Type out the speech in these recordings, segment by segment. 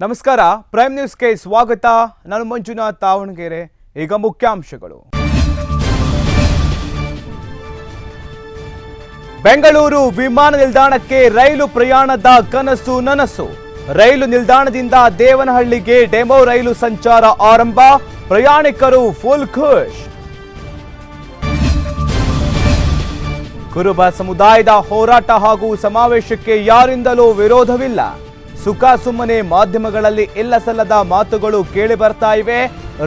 ನಮಸ್ಕಾರ, ಪ್ರೈಮ್ ನ್ಯೂಸ್ಗೆ ಸ್ವಾಗತ. ನಾನು ಮಂಜುನಾಥ್ ತಾವಣಗೆರೆ. ಈಗ ಮುಖ್ಯಾಂಶಗಳು. ಬೆಂಗಳೂರು ವಿಮಾನ ನಿಲ್ದಾಣಕ್ಕೆ ರೈಲು ಪ್ರಯಾಣದ ಕನಸು ನನಸು. ರೈಲು ನಿಲ್ದಾಣದಿಂದ ದೇವನಹಳ್ಳಿಗೆ ಡೆಮೋ ರೈಲು ಸಂಚಾರ ಆರಂಭ. ಪ್ರಯಾಣಿಕರು ಫುಲ್ ಖುಷ್. ಕುರುಬ ಸಮುದಾಯದ ಹೋರಾಟ ಹಾಗೂ ಸಮಾವೇಶಕ್ಕೆ ಯಾರಿಂದಲೂ ವಿರೋಧವಿಲ್ಲ. ಸುಖ ಸುಮ್ಮನೆ ಮಾಧ್ಯಮಗಳಲ್ಲಿ ಇಲ್ಲಸಲ್ಲದ ಮಾತುಗಳು ಕೇಳಿ ಬರ್ತಾ ಇವೆ.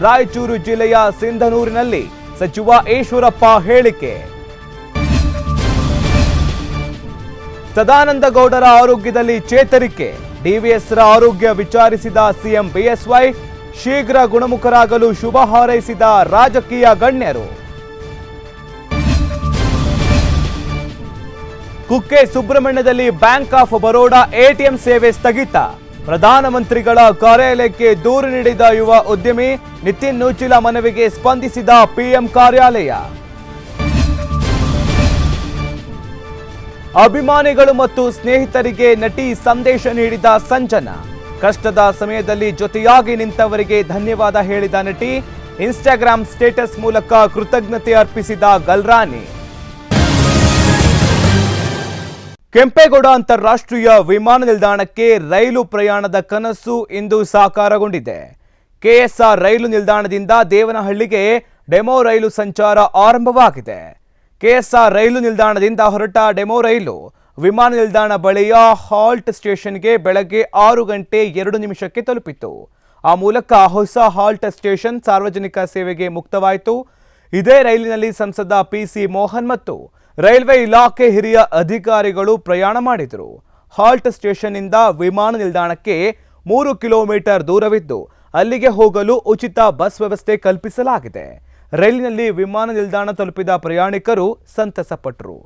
ರಾಯಚೂರು ಜಿಲ್ಲೆಯ ಸಿಂಧನೂರಿನಲ್ಲಿ ಸಚಿವ ಈಶ್ವರಪ್ಪ ಹೇಳಿಕೆ. ಸದಾನಂದಗೌಡರ ಆರೋಗ್ಯದಲ್ಲಿ ಚೇತರಿಕೆ. ಡಿವಿಎಸ್ರ ಆರೋಗ್ಯ ವಿಚಾರಿಸಿದ ಸಿಎಂ ಬಿಎಸ್ವೈ. ಶೀಘ್ರ ಗುಣಮುಖರಾಗಲು ಶುಭ ಹಾರೈಸಿದ ರಾಜಕೀಯ ಗಣ್ಯರು. ಕುಕ್ಕೆ ಸುಬ್ರಹ್ಮಣ್ಯದಲ್ಲಿ ಬ್ಯಾಂಕ್ ಆಫ್ ಬರೋಡಾ ಎಟಿಎಂ ಸೇವೆ ಸ್ಥಗಿತ. ಪ್ರಧಾನಮಂತ್ರಿಗಳ ಕಾರ್ಯಾಲಯಕ್ಕೆ ದೂರು ನೀಡಿದ ಯುವ ಉದ್ಯಮಿ. ನಿತಿನ್ ನೂಚಿಲ ಮನವಿಗೆ ಸ್ಪಂದಿಸಿದ ಪಿಎಂ ಕಾರ್ಯಾಲಯ. ಅಭಿಮಾನಿಗಳು ಮತ್ತು ಸ್ನೇಹಿತರಿಗೆ ನಟಿ ಸಂದೇಶ ನೀಡಿದ ಸಂಜನಾ. ಕಷ್ಟದ ಸಮಯದಲ್ಲಿ ಜೊತೆಯಾಗಿ ನಿಂತವರಿಗೆ ಧನ್ಯವಾದ ಹೇಳಿದ ನಟಿ. ಇನ್ಸ್ಟಾಗ್ರಾಂ ಸ್ಟೇಟಸ್ ಮೂಲಕ ಕೃತಜ್ಞತೆ ಅರ್ಪಿಸಿದ ಗಲ್ರಾನಿ. ಕೆಂಪೇಗೌಡ ಅಂತಾರಾಷ್ಟ್ರೀಯ ವಿಮಾನ ನಿಲ್ದಾಣಕ್ಕೆ ರೈಲು ಪ್ರಯಾಣದ ಕನಸು ಇಂದು ಸಾಕಾರಗೊಂಡಿದೆ. ಕೆಎಸ್ಆರ್ ರೈಲು ನಿಲ್ದಾಣದಿಂದ ದೇವನಹಳ್ಳಿಗೆ ಡೆಮೋ ರೈಲು ಸಂಚಾರ ಆರಂಭವಾಗಿದೆ. ಕೆಎಸ್ಆರ್ ರೈಲು ನಿಲ್ದಾಣದಿಂದ ಹೊರಟ ಡೆಮೋ ರೈಲು ವಿಮಾನ ನಿಲ್ದಾಣ ಬಳಿಯ ಹಾಲ್ಟ್ ಸ್ಟೇಷನ್ಗೆ ಬೆಳಗ್ಗೆ 6:02 ತಲುಪಿತು. ಆ ಮೂಲಕ ಹೊಸ ಹಾಲ್ಟ್ ಸ್ಟೇಷನ್ ಸಾರ್ವಜನಿಕ ಸೇವೆಗೆ ಮುಕ್ತವಾಯಿತು. ಇದೇ ರೈಲಿನಲ್ಲಿ ಸಂಸದ ಪಿಸಿ ಮೋಹನ್ ಮತ್ತು ರೈಲ್ವೆ ಇಲಾಖೆ ಹಿರಿಯ ಅಧಿಕಾರಿಗಳು ಪ್ರಯಾಣ ಮಾಡಿದರು. ಹಾಲ್ಟ್ ಸ್ಟೇಷನ್ನಿಂದ ವಿಮಾನ ನಿಲ್ದಾಣಕ್ಕೆ 3 ಕಿಲೋಮೀಟರ್ ದೂರವಿದ್ದು ಅಲ್ಲಿಗೆ ಹೋಗಲು ಉಚಿತ ಬಸ್ ವ್ಯವಸ್ಥೆ ಕಲ್ಪಿಸಲಾಗಿದೆ. ರೈಲಿನಲ್ಲಿ ವಿಮಾನ ನಿಲ್ದಾಣ ತಲುಪಿದ ಪ್ರಯಾಣಿಕರು ಸಂತಸಪಟ್ಟರು.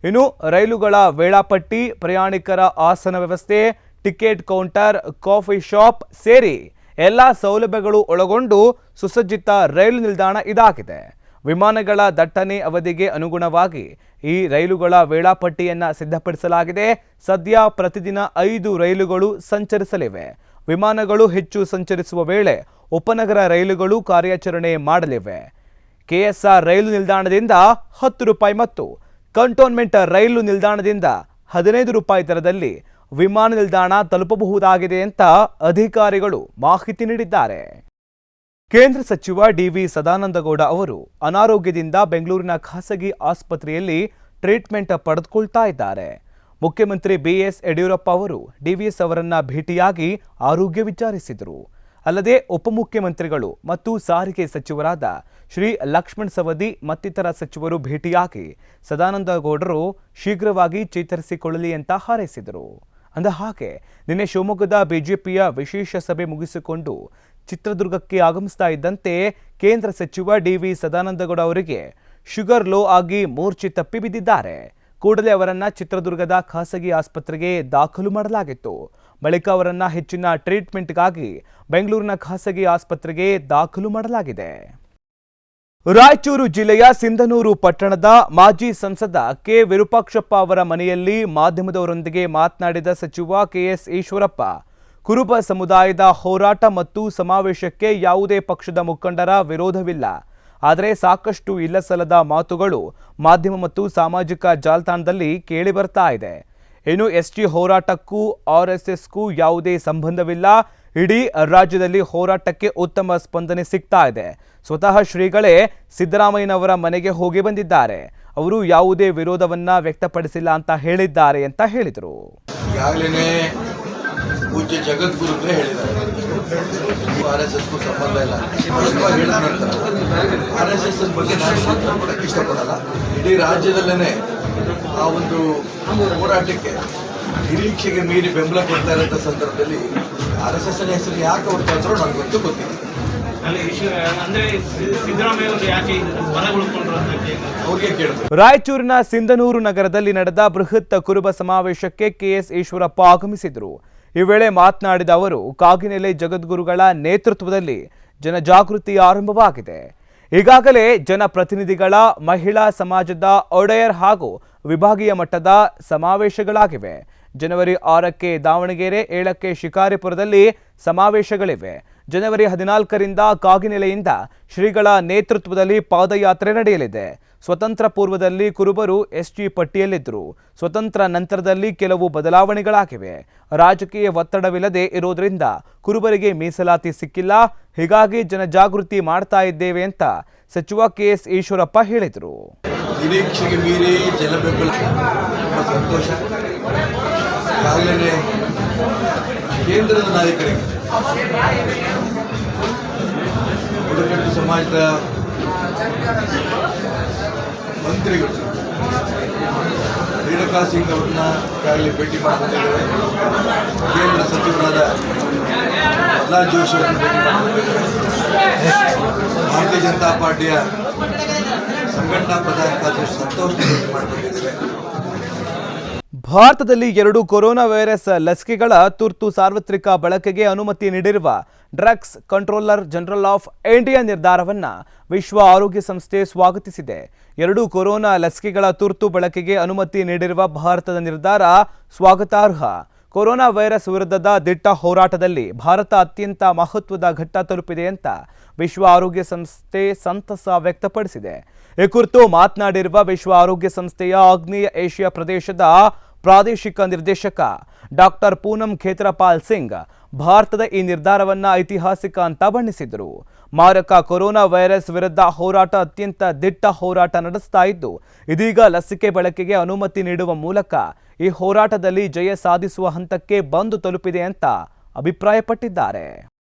ಇನ್ನು ರೈಲುಗಳ ವೇಳಾಪಟ್ಟಿ, ಪ್ರಯಾಣಿಕರ ಆಸನ ವ್ಯವಸ್ಥೆ, ಟಿಕೆಟ್ ಕೌಂಟರ್, ಕಾಫಿ ಶಾಪ್ ಸೇರಿ ಎಲ್ಲ ಸೌಲಭ್ಯಗಳು ಒಳಗೊಂಡು ಸುಸಜ್ಜಿತ ರೈಲು ನಿಲ್ದಾಣ ಇದಾಗಿದೆ. ವಿಮಾನಗಳ ದಟ್ಟಣೆ ಅವಧಿಗೆ ಅನುಗುಣವಾಗಿ ಈ ರೈಲುಗಳ ವೇಳಾಪಟ್ಟಿಯನ್ನ ಸಿದ್ಧಪಡಿಸಲಾಗಿದೆ. ಸದ್ಯ ಪ್ರತಿದಿನ 5 ರೈಲುಗಳು ಸಂಚರಿಸಲಿವೆ. ವಿಮಾನಗಳು ಹೆಚ್ಚು ಸಂಚರಿಸುವ ವೇಳೆ ಉಪನಗರ ರೈಲುಗಳು ಕಾರ್ಯಾಚರಣೆ ಮಾಡಲಿವೆ. ಕೆಎಸ್ಆರ್ ರೈಲು ನಿಲ್ದಾಣದಿಂದ ₹10 ಮತ್ತು ಕಂಟೋನ್ಮೆಂಟ್ ರೈಲು ನಿಲ್ದಾಣದಿಂದ ₹15 ದರದಲ್ಲಿ ವಿಮಾನ ನಿಲ್ದಾಣ ತಲುಪಬಹುದಾಗಿದೆ ಅಂತ ಅಧಿಕಾರಿಗಳು ಮಾಹಿತಿ ನೀಡಿದ್ದಾರೆ. ಕೇಂದ್ರ ಸಚಿವ ಡಿವಿ ಸದಾನಂದಗೌಡ ಅವರು ಅನಾರೋಗ್ಯದಿಂದ ಬೆಂಗಳೂರಿನ ಖಾಸಗಿ ಆಸ್ಪತ್ರೆಯಲ್ಲಿ ಟ್ರೀಟ್ಮೆಂಟ್ ಪಡೆದುಕೊಳ್ತಾ ಇದ್ದಾರೆ. ಮುಖ್ಯಮಂತ್ರಿ ಬಿಎಸ್ ಯಡಿಯೂರಪ್ಪ ಅವರು ಡಿವಿಎಸ್ ಅವರನ್ನ ಭೇಟಿಯಾಗಿ ಆರೋಗ್ಯ ವಿಚಾರಿಸಿದರು. ಅಲ್ಲದೆ ಉಪಮುಖ್ಯಮಂತ್ರಿಗಳು ಮತ್ತು ಸಾರಿಗೆ ಸಚಿವರಾದ ಶ್ರೀ ಲಕ್ಷ್ಮಣ್ ಸವದಿ ಮತ್ತಿತರ ಸಚಿವರು ಭೇಟಿಯಾಗಿ ಸದಾನಂದಗೌಡರು ಶೀಘ್ರವಾಗಿ ಚೇತರಿಸಿಕೊಳ್ಳಲಿ ಅಂತ ಹಾರೈಸಿದರು. ಅಂದ ಹಾಗೆ ನಿನ್ನೆ ಶಿವಮೊಗ್ಗದ ಬಿಜೆಪಿಯ ವಿಶೇಷ ಸಭೆ ಮುಗಿಸಿಕೊಂಡು ಚಿತ್ರದುರ್ಗಕ್ಕೆ ಆಗಮಿಸ್ತಾ ಇದ್ದಂತೆ ಕೇಂದ್ರ ಸಚಿವ ಡಿವಿ ಸದಾನಂದಗೌಡ ಅವರಿಗೆ ಶುಗರ್ ಲೋ ಆಗಿ ಮೂರ್ಛೆ ತಪ್ಪಿ ಬಿದ್ದಿದ್ದಾರೆ. ಕೂಡಲೇ ಅವರನ್ನ ಚಿತ್ರದುರ್ಗದ ಖಾಸಗಿ ಆಸ್ಪತ್ರೆಗೆ ದಾಖಲು ಮಾಡಲಾಗಿತ್ತು. ಬಳಿಕ ಅವರನ್ನ ಹೆಚ್ಚಿನ ಟ್ರೀಟ್ಮೆಂಟ್ಗಾಗಿ ಬೆಂಗಳೂರಿನ ಖಾಸಗಿ ಆಸ್ಪತ್ರೆಗೆ ದಾಖಲು ಮಾಡಲಾಗಿದೆ. ರಾಯಚೂರು ಜಿಲ್ಲೆಯ ಸಿಂಧನೂರು ಪಟ್ಟಣದ ಮಾಜಿ ಸಂಸದ ಕೆ ವಿರೂಪಾಕ್ಷಪ್ಪ ಅವರ ಮನೆಯಲ್ಲಿ ಮಾಧ್ಯಮದವರೊಂದಿಗೆ ಮಾತನಾಡಿದ ಸಚಿವ ಕೆಎಸ್ ಈಶ್ವರಪ್ಪ, ಕುರುಬ ಸಮುದಾಯದ ಹೋರಾಟ ಮತ್ತು ಸಮಾವೇಶಕ್ಕೆ ಯಾವುದೇ ಪಕ್ಷದ ಮುಖಂಡರ ವಿರೋಧವಿಲ್ಲ. ಆದರೆ ಸಾಕಷ್ಟು ಇಲ್ಲಸಲ್ಲದ ಮಾತುಗಳು ಮಾಧ್ಯಮ ಮತ್ತು ಸಾಮಾಜಿಕ ಜಾಲತಾಣದಲ್ಲಿ ಕೇಳಿ ಬರ್ತಾ ಇದೆ. ಇನ್ನು ಎಸ್ಟಿ ಹೋರಾಟಕ್ಕೂ ಆರ್ಎಸ್ಎಸ್ಗೂ ಯಾವುದೇ ಸಂಬಂಧವಿಲ್ಲ. ಇಡೀ ರಾಜ್ಯದಲ್ಲಿ ಹೋರಾಟಕ್ಕೆ ಉತ್ತಮ ಸ್ಪಂದನೆ ಸಿಗ್ತಾ ಇದೆ. ಸ್ವತಃ ಶ್ರೀಗಳೇ ಸಿದ್ದರಾಮಯ್ಯನವರ ಮನೆಗೆ ಹೋಗಿ ಬಂದಿದ್ದಾರೆ. ಅವರು ಯಾವುದೇ ವಿರೋಧವನ್ನ ವ್ಯಕ್ತಪಡಿಸಿಲ್ಲ ಅಂತ ಹೇಳಿದ್ದಾರೆ ಅಂತ ಹೇಳಿದರು. ಪೂಜ್ಯ ಜಗದ್ಗುರುಗಳೇ ಹೇಳಿದ್ದಾರೆ, ಆರ್ಎಸ್ಎಸ್ಗೂ ಸಂಬಂಧ ಇಲ್ಲ. ಹೇಳಿದ ನಂತರ ಆರ್ಎಸ್ಎಸ್ ಬಗ್ಗೆ ನಾನು ಮಾತಾಡೋಕ್ಕೆ ಇಷ್ಟಪಡಲ್ಲ. ಇಡೀ ರಾಜ್ಯದಲ್ಲೇ ಆ ಒಂದು ಹೋರಾಟಕ್ಕೆ ನಿರೀಕ್ಷೆಗೆ ಮೀರಿ ಬೆಂಬಲ ಕೊಡ್ತಾ ಇರೋಂಥ ಸಂದರ್ಭದಲ್ಲಿ ಆರ್ಎಸ್ಎಸ್ ಹೆಸರು ಯಾಕೆ ಅವ್ರು ತಂದ್ರು ನನಗಂತೂ ಗೊತ್ತಿಲ್ಲ. ರಾಯಚೂರಿನ ಸಿಂಧನೂರು ನಗರದಲ್ಲಿ ನಡೆದ ಬೃಹತ್ ಕುರುಬ ಸಮಾವೇಶಕ್ಕೆ ಕೆಎಸ್ ಈಶ್ವರಪ್ಪ ಆಗಮಿಸಿದರು. ಈ ವೇಳೆ ಮಾತನಾಡಿದ ಅವರು, ಕಾಗಿನೆಲೆ ಜಗದ್ಗುರುಗಳ ನೇತೃತ್ವದಲ್ಲಿ ಜನಜಾಗೃತಿ ಆರಂಭವಾಗಿದೆ. ಈಗಾಗಲೇ ಜನಪ್ರತಿನಿಧಿಗಳ, ಮಹಿಳಾ ಸಮಾಜದ ಒಡೆಯರ್ ಹಾಗೂ ವಿಭಾಗೀಯ ಮಟ್ಟದ ಸಮಾವೇಶಗಳಾಗಿವೆ. ಜನವರಿ 6ಕ್ಕೆ ದಾವಣಗೆರೆ, 7ಕ್ಕೆ ಶಿಕಾರಿಪುರದಲ್ಲಿ ಸಮಾವೇಶಗಳಿವೆ. ಜನವರಿ 14ರಿಂದ ಕಾಗಿನೆಲೆಯಿಂದ ಶ್ರೀಗಳ ನೇತೃತ್ವದಲ್ಲಿ ಪಾದಯಾತ್ರೆ ನಡೆಯಲಿದೆ. ಸ್ವತಂತ್ರ ಪೂರ್ವದಲ್ಲಿ ಕುರುಬರು ಎಸ್ಟಿ ಪಟ್ಟಿಯಲ್ಲಿದ್ದರು. ಸ್ವತಂತ್ರ ನಂತರದಲ್ಲಿ ಕೆಲವು ಬದಲಾವಣೆಗಳಾಗಿವೆ. ರಾಜಕೀಯ ಒತ್ತಡವಿಲ್ಲದೆ ಇರೋದ್ರಿಂದ ಕುರುಬರಿಗೆ ಮೀಸಲಾತಿ ಸಿಕ್ಕಿಲ್ಲ. ಹೀಗಾಗಿ ಜನಜಾಗೃತಿ ಮಾಡ್ತಾ ಇದ್ದೇವೆ ಅಂತ ಸಚಿವ ಕೆಎಸ್ ಈಶ್ವರಪ್ಪ ಹೇಳಿದರು. ನಿರೀಕ್ಷೆಗೆ ಮೀರಿ ಜನ ಬೆಂಬಲ ಸಂತೋಷ. ಈಗಾಗಲೇ ಕೇಂದ್ರದ ನಾಯಕರಿಗೆ, ಬುಡಕಟ್ಟು ಸಮಾಜದ ಮಂತ್ರಿಗಳು ರೇಣುಕಾ ಸಿಂಗ್ ಅವ್ರನ್ನ ಈಗಾಗಲೇ ಭೇಟಿ ಮಾಡಿದ್ದೇವೆ. ಕೇಂದ್ರ ಸಚಿವರಾದ ಪ್ರಹ್ಲಾದ್ ಜೋಶಿ ಅವರನ್ನು ಭೇಟಿ ಮಾಡಿದ್ದೇವೆ. ಭಾರತೀಯ ಜನತಾ ಪಾರ್ಟಿಯ ಸಂಘಟನಾ ಪ್ರಧಾನ ಕಾರ್ಯದರ್ಶಿ ಸಂತೋಷ್ ಭೇಟಿ ಮಾಡಿದ್ದೇವೆ. ಭಾರತದಲ್ಲಿ 2 ಕೊರೋನಾ ವೈರಸ್ ಲಸಿಕೆಗಳ ತುರ್ತು ಸಾರ್ವತ್ರಿಕ ಬಳಕೆಗೆ ಅನುಮತಿ ನೀಡಿರುವ drugs controller general of India ನಿರ್ಧಾರವನ್ನು ವಿಶ್ವ ಆರೋಗ್ಯ ಸಂಸ್ಥೆ ಸ್ವಾಗತಿಸಿದೆ. 2 ಕೊರೋನಾ ಲಸಿಕೆಗಳ ತುರ್ತು ಬಳಕೆಗೆ ಅನುಮತಿ ನೀಡಿರುವ ಭಾರತದ ನಿರ್ಧಾರ ಸ್ವಾಗತಾರ್ಹ. ಕೊರೋನಾ ವೈರಸ್ ವಿರುದ್ಧದ ದಿಟ್ಟ ಹೋರಾಟದಲ್ಲಿ ಭಾರತ ಅತ್ಯಂತ ಮಹತ್ವದ ಘಟ್ಟ ತಲುಪಿದೆ ಅಂತ ವಿಶ್ವ ಆರೋಗ್ಯ ಸಂಸ್ಥೆ ಸಂತಸ ವ್ಯಕ್ತಪಡಿಸಿದೆ. ಈ ಕುರಿತು ಮಾತನಾಡಿರುವ ವಿಶ್ವ ಆರೋಗ್ಯ ಸಂಸ್ಥೆಯ ಆಗ್ನೇಯ ಏಷ್ಯಾ ಪ್ರದೇಶದ ಪ್ರಾದೇಶಿಕ ನಿರ್ದೇಶಕ ಡಾಕ್ಟರ್ ಪೂನಂ ಖೇತ್ರಪಾಲ್ ಸಿಂಗ್ ಭಾರತದ ಈ ನಿರ್ಧಾರವನ್ನು ಐತಿಹಾಸಿಕ ಅಂತ ಬಣ್ಣಿಸಿದರು. ಮಾರಕ ಕೊರೋನಾ ವೈರಸ್ ವಿರುದ್ಧ ಹೋರಾಟ ಅತ್ಯಂತ ದಿಟ್ಟ ಹೋರಾಟ ನಡೆಸ್ತಾ ಇದ್ದು, ಇದೀಗ ಲಸಿಕೆ ಬಳಕೆಗೆ ಅನುಮತಿ ನೀಡುವ ಮೂಲಕ ಈ ಹೋರಾಟದಲ್ಲಿ ಜಯ ಸಾಧಿಸುವ ಹಂತಕ್ಕೆ ಬಂದು ತಲುಪಿದೆ ಅಂತ ಅಭಿಪ್ರಾಯಪಟ್ಟಿದ್ದಾರೆ.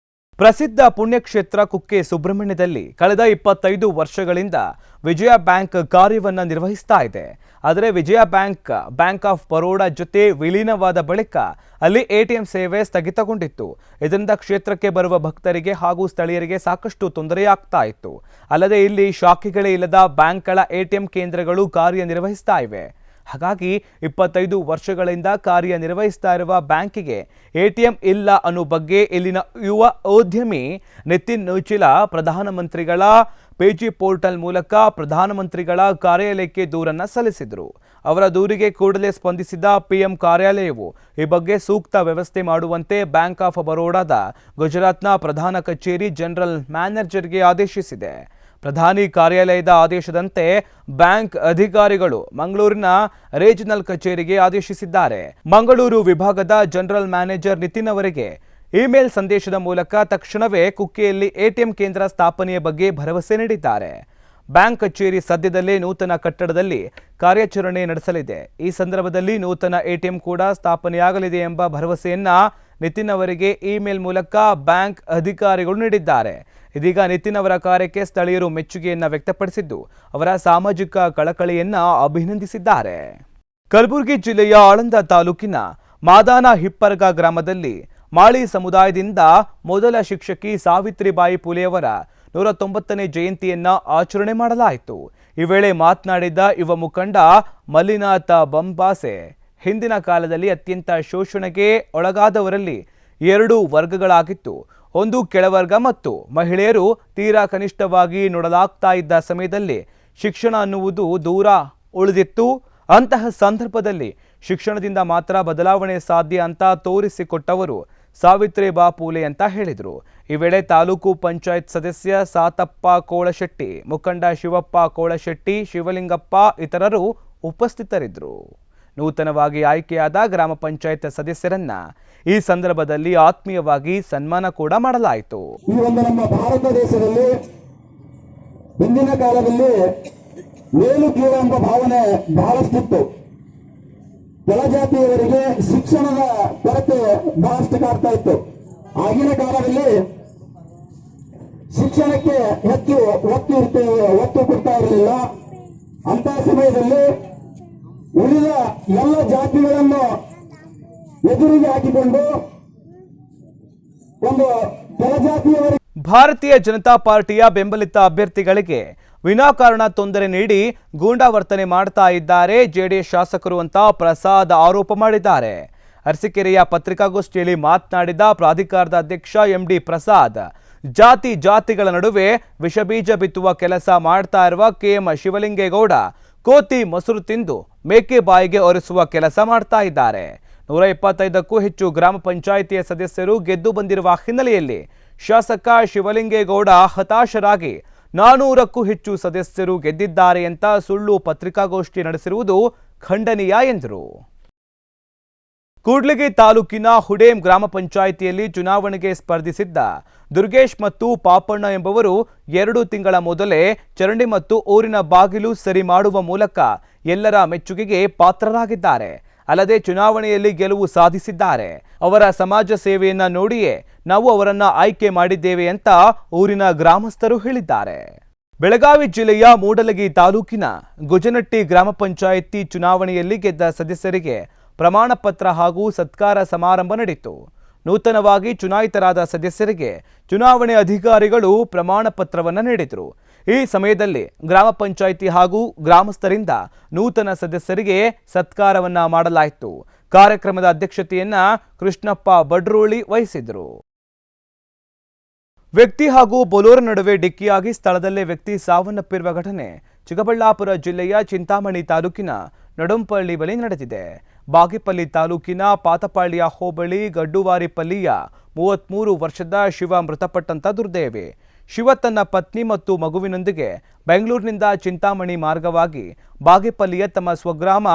ಪ್ರಸಿದ್ಧ ಪುಣ್ಯಕ್ಷೇತ್ರ ಕುಕ್ಕೆ ಸುಬ್ರಹ್ಮಣ್ಯದಲ್ಲಿ ಕಳೆದ 25 ವರ್ಷಗಳಿಂದ ವಿಜಯ ಬ್ಯಾಂಕ್ ಕಾರ್ಯವನ್ನು ನಿರ್ವಹಿಸ್ತಾ ಇದೆ. ಆದರೆ ವಿಜಯ ಬ್ಯಾಂಕ್ ಆಫ್ ಬರೋಡಾ ಜೊತೆ ವಿಲೀನವಾದ ಬಳಿಕ ಅಲ್ಲಿ ಎಟಿಎಂ ಸೇವೆ ಸ್ಥಗಿತಗೊಂಡಿತ್ತು. ಇದರಿಂದ ಕ್ಷೇತ್ರಕ್ಕೆ ಬರುವ ಭಕ್ತರಿಗೆ ಹಾಗೂ ಸ್ಥಳೀಯರಿಗೆ ಸಾಕಷ್ಟು ತೊಂದರೆಯಾಗ್ತಾ ಇತ್ತು. ಅಲ್ಲದೆ ಇಲ್ಲಿ ಶಾಖೆಗಳೇ ಇಲ್ಲದ ಬ್ಯಾಂಕ್ಗಳ ಎಟಿಎಂ ಕೇಂದ್ರಗಳು ಕಾರ್ಯನಿರ್ವಹಿಸ್ತಾ ಇವೆ. ಹಾಗಾಗಿ 25 ವರ್ಷಗಳಿಂದ ಕಾರ್ಯನಿರ್ವಹಿಸ್ತಾ ಇರುವ ಬ್ಯಾಂಕಿಗೆ ಎಟಿಎಂ ಇಲ್ಲ ಅನ್ನೋ ಬಗ್ಗೆ ಇಲ್ಲಿನ ಯುವ ಉದ್ಯಮಿ ನಿತಿನ್ ನೂಚಿಲ ಪ್ರಧಾನಮಂತ್ರಿಗಳ ಪೇಜಿ ಪೋರ್ಟಲ್ ಮೂಲಕ ಪ್ರಧಾನಮಂತ್ರಿಗಳ ಕಾರ್ಯಾಲಯಕ್ಕೆ ದೂರನ್ನು ಸಲ್ಲಿಸಿದರು. ಅವರ ದೂರಿಗೆ ಕೂಡಲೇ ಸ್ಪಂದಿಸಿದ ಪಿಎಂ ಕಾರ್ಯಾಲಯವು ಈ ಬಗ್ಗೆ ಸೂಕ್ತ ವ್ಯವಸ್ಥೆ ಮಾಡುವಂತೆ ಬ್ಯಾಂಕ್ ಆಫ್ ಬರೋಡಾದ ಗುಜರಾತ್ನ ಪ್ರಧಾನ ಕಚೇರಿ ಜನರಲ್ ಮ್ಯಾನೇಜರ್ಗೆ ಆದೇಶಿಸಿದೆ. ಪ್ರಧಾನಿ ಕಾರ್ಯಾಲಯದ ಆದೇಶದಂತೆ ಬ್ಯಾಂಕ್ ಅಧಿಕಾರಿಗಳು ಮಂಗಳೂರಿನ ರೀಜನಲ್ ಕಚೇರಿಗೆ ಆದೇಶಿಸಿದ್ದಾರೆ. ಮಂಗಳೂರು ವಿಭಾಗದ ಜನರಲ್ ಮ್ಯಾನೇಜರ್ ನಿತಿನ್ ಅವರಿಗೆ ಇಮೇಲ್ ಸಂದೇಶದ ಮೂಲಕ ತಕ್ಷಣವೇ ಕುಕ್ಕೆಯಲ್ಲಿ ಎಟಿಎಂ ಕೇಂದ್ರ ಸ್ಥಾಪನೆಯ ಬಗ್ಗೆ ಭರವಸೆ ನೀಡಿದ್ದಾರೆ. ಬ್ಯಾಂಕ್ ಕಚೇರಿ ಸದ್ಯದಲ್ಲೇ ನೂತನ ಕಟ್ಟಡದಲ್ಲಿ ಕಾರ್ಯಾಚರಣೆ ನಡೆಸಲಿದೆ. ಈ ಸಂದರ್ಭದಲ್ಲಿ ನೂತನ ಎಟಿಎಂ ಕೂಡ ಸ್ಥಾಪನೆಯಾಗಲಿದೆ ಎಂಬ ಭರವಸೆಯನ್ನ ನಿತಿನ್ ಅವರಿಗೆ ಇಮೇಲ್ ಮೂಲಕ ಬ್ಯಾಂಕ್ ಅಧಿಕಾರಿಗಳು ನೀಡಿದ್ದಾರೆ. ಇದೀಗ ನಿತಿನ್ ಅವರ ಕಾರ್ಯಕ್ಕೆ ಸ್ಥಳೀಯರು ಮೆಚ್ಚುಗೆಯನ್ನ ವ್ಯಕ್ತಪಡಿಸಿದ್ದು, ಅವರ ಸಾಮಾಜಿಕ ಕಳಕಳಿಯನ್ನ ಅಭಿನಂದಿಸಿದ್ದಾರೆ. ಕಲಬುರಗಿ ಜಿಲ್ಲೆಯ ಆಳಂದ ತಾಲೂಕಿನ ಮಾದಾನ ಹಿಪ್ಪರ್ಗ ಗ್ರಾಮದಲ್ಲಿ ಮಾಳಿ ಸಮುದಾಯದಿಂದ ಮೊದಲ ಶಿಕ್ಷಕಿ ಸಾವಿತ್ರಿಬಾಯಿ ಫುಲೆಯವರ 190ನೇ ಜಯಂತಿಯನ್ನ ಆಚರಣೆ ಮಾಡಲಾಯಿತು. ಈ ವೇಳೆ ಮಾತನಾಡಿದ ಯುವ ಮುಖಂಡ ಮಲ್ಲಿನಾಥ ಬಂಬಾಸೆ, ಹಿಂದಿನ ಕಾಲದಲ್ಲಿ ಅತ್ಯಂತ ಶೋಷಣೆಗೆ ಒಳಗಾದವರಲ್ಲಿ 2 ವರ್ಗಗಳಾಗಿತ್ತು. ಒಂದು ಕೆಳವರ್ಗ ಮತ್ತು ಮಹಿಳೆಯರು ತೀರಾ ಕನಿಷ್ಠವಾಗಿ ನೋಡಲಾಗ್ತಾ ಇದ್ದ ಸಮಯದಲ್ಲಿ ಶಿಕ್ಷಣ ಅನ್ನುವುದು ದೂರ ಉಳಿದಿತ್ತು. ಅಂತಹ ಸಂದರ್ಭದಲ್ಲಿ ಶಿಕ್ಷಣದಿಂದ ಮಾತ್ರ ಬದಲಾವಣೆ ಸಾಧ್ಯ ಅಂತ ತೋರಿಸಿಕೊಟ್ಟವರು ಸಾವಿತ್ರಿಬಾಯಿ ಫುಲೆ ಅಂತ ಹೇಳಿದರು. ಈ ವೇಳೆ ತಾಲೂಕು ಪಂಚಾಯತ್ ಸದಸ್ಯ ಸಾತಪ್ಪ ಕೋಳಶೆಟ್ಟಿ, ಮುಖಂಡ ಶಿವಪ್ಪ ಕೋಳಶೆಟ್ಟಿ, ಶಿವಲಿಂಗಪ್ಪ ಇತರರು ಉಪಸ್ಥಿತರಿದ್ದರು. ನೂತನವಾಗಿ ಆಯ್ಕೆಯಾದ ಗ್ರಾಮ ಪಂಚಾಯತ್ ಸದಸ್ಯರನ್ನ ಈ ಸಂದರ್ಭದಲ್ಲಿ ಆತ್ಮೀಯವಾಗಿ ಸನ್ಮಾನ ಕೂಡ ಮಾಡಲಾಯಿತು. ಈ ಒಂದು ನಮ್ಮ ಭಾರತ ದೇಶದಲ್ಲಿ ಹಿಂದಿನ ಕಾಲದಲ್ಲಿ ಮೇಲು ಕೀಳು ಎಂಬ ಭಾವನೆ ಬಹಳಷ್ಟಿತ್ತು. ಕೆಳಜಾತಿಯವರಿಗೆ ಶಿಕ್ಷಣದ ಕೊರತೆ ಬಹಳಷ್ಟು ಕಾಡ್ತಾ ಇತ್ತು. ಆಗಿನ ಕಾಲದಲ್ಲಿ ಶಿಕ್ಷಣಕ್ಕೆ ಹೆಚ್ಚು ಒತ್ತು ಕೊಡ್ತಾ ಇರಲಿಲ್ಲ. ಅಂತಹ ಸಮಯದಲ್ಲಿ ಉಳಿದ ಎಲ್ಲ ಜಾತಿಗಳನ್ನು ಎದುರಿಗೆ ಹಾಕಿಕೊಂಡು ಒಂದು ಕೆಳಜಾತಿಯವರಿಗೆ ಭಾರತೀಯ ಜನತಾ ಪಾರ್ಟಿಯ ಬೆಂಬಲಿತ ಅಭ್ಯರ್ಥಿಗಳಿಗೆ ವಿನಾಕಾರಣ ತೊಂದರೆ ನೀಡಿ ಗೂಂಡಾವರ್ತನೆ ಮಾಡ್ತಾ ಇದ್ದಾರೆ ಜೆಡಿಎಸ್ ಶಾಸಕರು ಅಂತ ಪ್ರಸಾದ್ ಆರೋಪ ಮಾಡಿದ್ದಾರೆ. ಅರಸೀಕೆರೆಯ ಪತ್ರಿಕಾಗೋಷ್ಠಿಯಲ್ಲಿ ಮಾತನಾಡಿದ ಪ್ರಾಧಿಕಾರದ ಅಧ್ಯಕ್ಷ ಎಂಡಿ ಪ್ರಸಾದ್, ಜಾತಿಗಳ ನಡುವೆ ವಿಷಬೀಜ ಬಿತ್ತುವ ಕೆಲಸ ಮಾಡ್ತಾ ಇರುವ ಕೆಎಂ ಶಿವಲಿಂಗೇಗೌಡ ಕೋತಿ ಮೊಸರು ತಿಂದು ಮೇಕೆ ಬಾಯಿಗೆ ಒರೆಸುವ ಕೆಲಸ ಮಾಡ್ತಾ ಇದ್ದಾರೆ. 125ಕ್ಕೂ ಹೆಚ್ಚು ಗ್ರಾಮ ಪಂಚಾಯಿತಿಯ ಸದಸ್ಯರು ಗೆದ್ದು ಬಂದಿರುವ ಹಿನ್ನೆಲೆಯಲ್ಲಿ ಶಾಸಕ ಶಿವಲಿಂಗೇಗೌಡ ಹತಾಶರಾಗಿ 400ಕ್ಕೂ ಹೆಚ್ಚು ಸದಸ್ಯರು ಗೆದ್ದಿದ್ದಾರೆ ಅಂತ ಸುಳ್ಳು ಪತ್ರಿಕಾಗೋಷ್ಠಿ ನಡೆಸಿರುವುದು ಖಂಡನೀಯ ಎಂದರು. ಕೂಡ್ಲಿಗಿ ತಾಲೂಕಿನ ಹುಡೇಂ ಗ್ರಾಮ ಪಂಚಾಯಿತಿಯಲ್ಲಿ ಚುನಾವಣೆಗೆ ಸ್ಪರ್ಧಿಸಿದ್ದ ದುರ್ಗೇಶ್ ಮತ್ತು ಪಾಪಣ್ಣ ಎಂಬುವರು 2 ತಿಂಗಳ ಮೊದಲೇ ಚರಂಡಿ ಮತ್ತು ಊರಿನ ಬಾಗಿಲು ಸರಿ ಮಾಡುವ ಮೂಲಕ ಎಲ್ಲರ ಮೆಚ್ಚುಗೆಗೆ ಪಾತ್ರರಾಗಿದ್ದಾರೆ. ಅಲ್ಲದೆ ಚುನಾವಣೆಯಲ್ಲಿ ಗೆಲುವು ಸಾಧಿಸಿದ್ದಾರೆ. ಅವರ ಸಮಾಜ ಸೇವೆಯನ್ನ ನೋಡಿಯೇ ನಾವು ಅವರನ್ನ ಆಯ್ಕೆ ಮಾಡಿದ್ದೇವೆ ಅಂತ ಊರಿನ ಗ್ರಾಮಸ್ಥರು ಹೇಳಿದ್ದಾರೆ. ಬೆಳಗಾವಿ ಜಿಲ್ಲೆಯ ಮೂಡಲಗಿ ತಾಲೂಕಿನ ಗುಜನಟ್ಟಿ ಗ್ರಾಮ ಪಂಚಾಯಿತಿ ಚುನಾವಣೆಯಲ್ಲಿ ಗೆದ್ದ ಸದಸ್ಯರಿಗೆ ಪ್ರಮಾಣ ಪತ್ರ ಹಾಗೂ ಸತ್ಕಾರ ಸಮಾರಂಭ ನಡೆಯಿತು. ನೂತನವಾಗಿ ಚುನಾಯಿತರಾದ ಸದಸ್ಯರಿಗೆ ಚುನಾವಣೆ ಅಧಿಕಾರಿಗಳು ಪ್ರಮಾಣ ಪತ್ರವನ್ನು ನೀಡಿದರು. ಈ ಸಮಯದಲ್ಲಿ ಗ್ರಾಮ ಪಂಚಾಯಿತಿ ಹಾಗೂ ಗ್ರಾಮಸ್ಥರಿಂದ ನೂತನ ಸದಸ್ಯರಿಗೆ ಸತ್ಕಾರವನ್ನ ಮಾಡಲಾಯಿತು. ಕಾರ್ಯಕ್ರಮದ ಅಧ್ಯಕ್ಷತೆಯನ್ನ ಕೃಷ್ಣಪ್ಪ ಬಡ್ರೋಳಿ ವಹಿಸಿದರು. ವ್ಯಕ್ತಿ ಹಾಗೂ ಬೊಲೋರ ನಡುವೆ ಡಿಕ್ಕಿಯಾಗಿ ಸ್ಥಳದಲ್ಲೇ ವ್ಯಕ್ತಿ ಸಾವನ್ನಪ್ಪಿರುವ ಘಟನೆ ಚಿಕ್ಕಬಳ್ಳಾಪುರ ಜಿಲ್ಲೆಯ ಚಿಂತಾಮಣಿ ತಾಲೂಕಿನ ನಡುಂಪಳ್ಳಿ ಬಳಿ ನಡೆದಿದೆ. ಬಾಗೇಪಲ್ಲಿ ತಾಲೂಕಿನ ಪಾತಪಾಳ್ಯ ಹೋಬಳಿ ಗಡ್ಡುವಾರಿಪಲ್ಲಿಯ 33 ವರ್ಷದ ಶಿವ ಮೃತಪಟ್ಟಂತ ದುರ್ದೈವಿ. ಶಿವ ತನ್ನ ಪತ್ನಿ ಮತ್ತು ಮಗುವಿನೊಂದಿಗೆ ಬೆಂಗಳೂರಿನಿಂದ ಚಿಂತಾಮಣಿ ಮಾರ್ಗವಾಗಿ ಬಾಗೇಪಲ್ಲಿಯ ತಮ್ಮ ಸ್ವಗ್ರಾಮ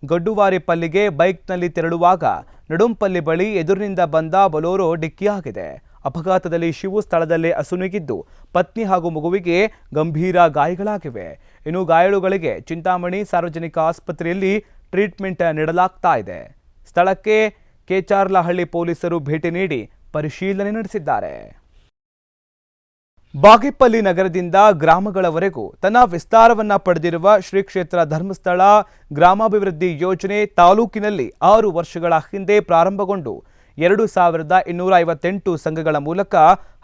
ಗಡ್ಡುವಾರಿಪಲ್ಲಿಗೆ ಬೈಕ್ನಲ್ಲಿ ತೆರಳುವಾಗ ನಡುಂಪಲ್ಲಿ ಬಳಿ ಎದುರಿನಿಂದ ಬಂದ ಬೊಲೊರೋ ಡಿಕ್ಕಿಯಾಗಿದೆ. ಅಪಘಾತದಲ್ಲಿ ಶಿವು ಸ್ಥಳದಲ್ಲೇ ಅಸುನೀಗಿದ್ದು ಪತ್ನಿ ಹಾಗೂ ಮಗುವಿಗೆ ಗಂಭೀರ ಗಾಯಗಳಾಗಿವೆ. ಇನ್ನು ಗಾಯಾಳುಗಳಿಗೆ ಚಿಂತಾಮಣಿ ಸಾರ್ವಜನಿಕ ಆಸ್ಪತ್ರೆಯಲ್ಲಿ ಟ್ರೀಟ್ಮೆಂಟ್ ನೀಡಲಾಗ್ತಾ ಇದೆ. ಸ್ಥಳಕ್ಕೆ ಕೇಚಾರ್ಲಹಳ್ಳಿ ಪೊಲೀಸರು ಭೇಟಿ ನೀಡಿ ಪರಿಶೀಲನೆ ನಡೆಸಿದ್ದಾರೆ. ಬಾಗೇಪಲ್ಲಿ ನಗರದಿಂದ ಗ್ರಾಮಗಳವರೆಗೂ ತನ್ನ ವಿಸ್ತಾರವನ್ನ ಪಡೆದಿರುವ ಶ್ರೀ ಕ್ಷೇತ್ರ ಧರ್ಮಸ್ಥಳ ಗ್ರಾಮಾಭಿವೃದ್ಧಿ ಯೋಜನೆ ತಾಲೂಕಿನಲ್ಲಿ 6 ವರ್ಷಗಳ ಹಿಂದೆ ಪ್ರಾರಂಭಗೊಂಡು 2258 ಸಂಘಗಳ ಮೂಲಕ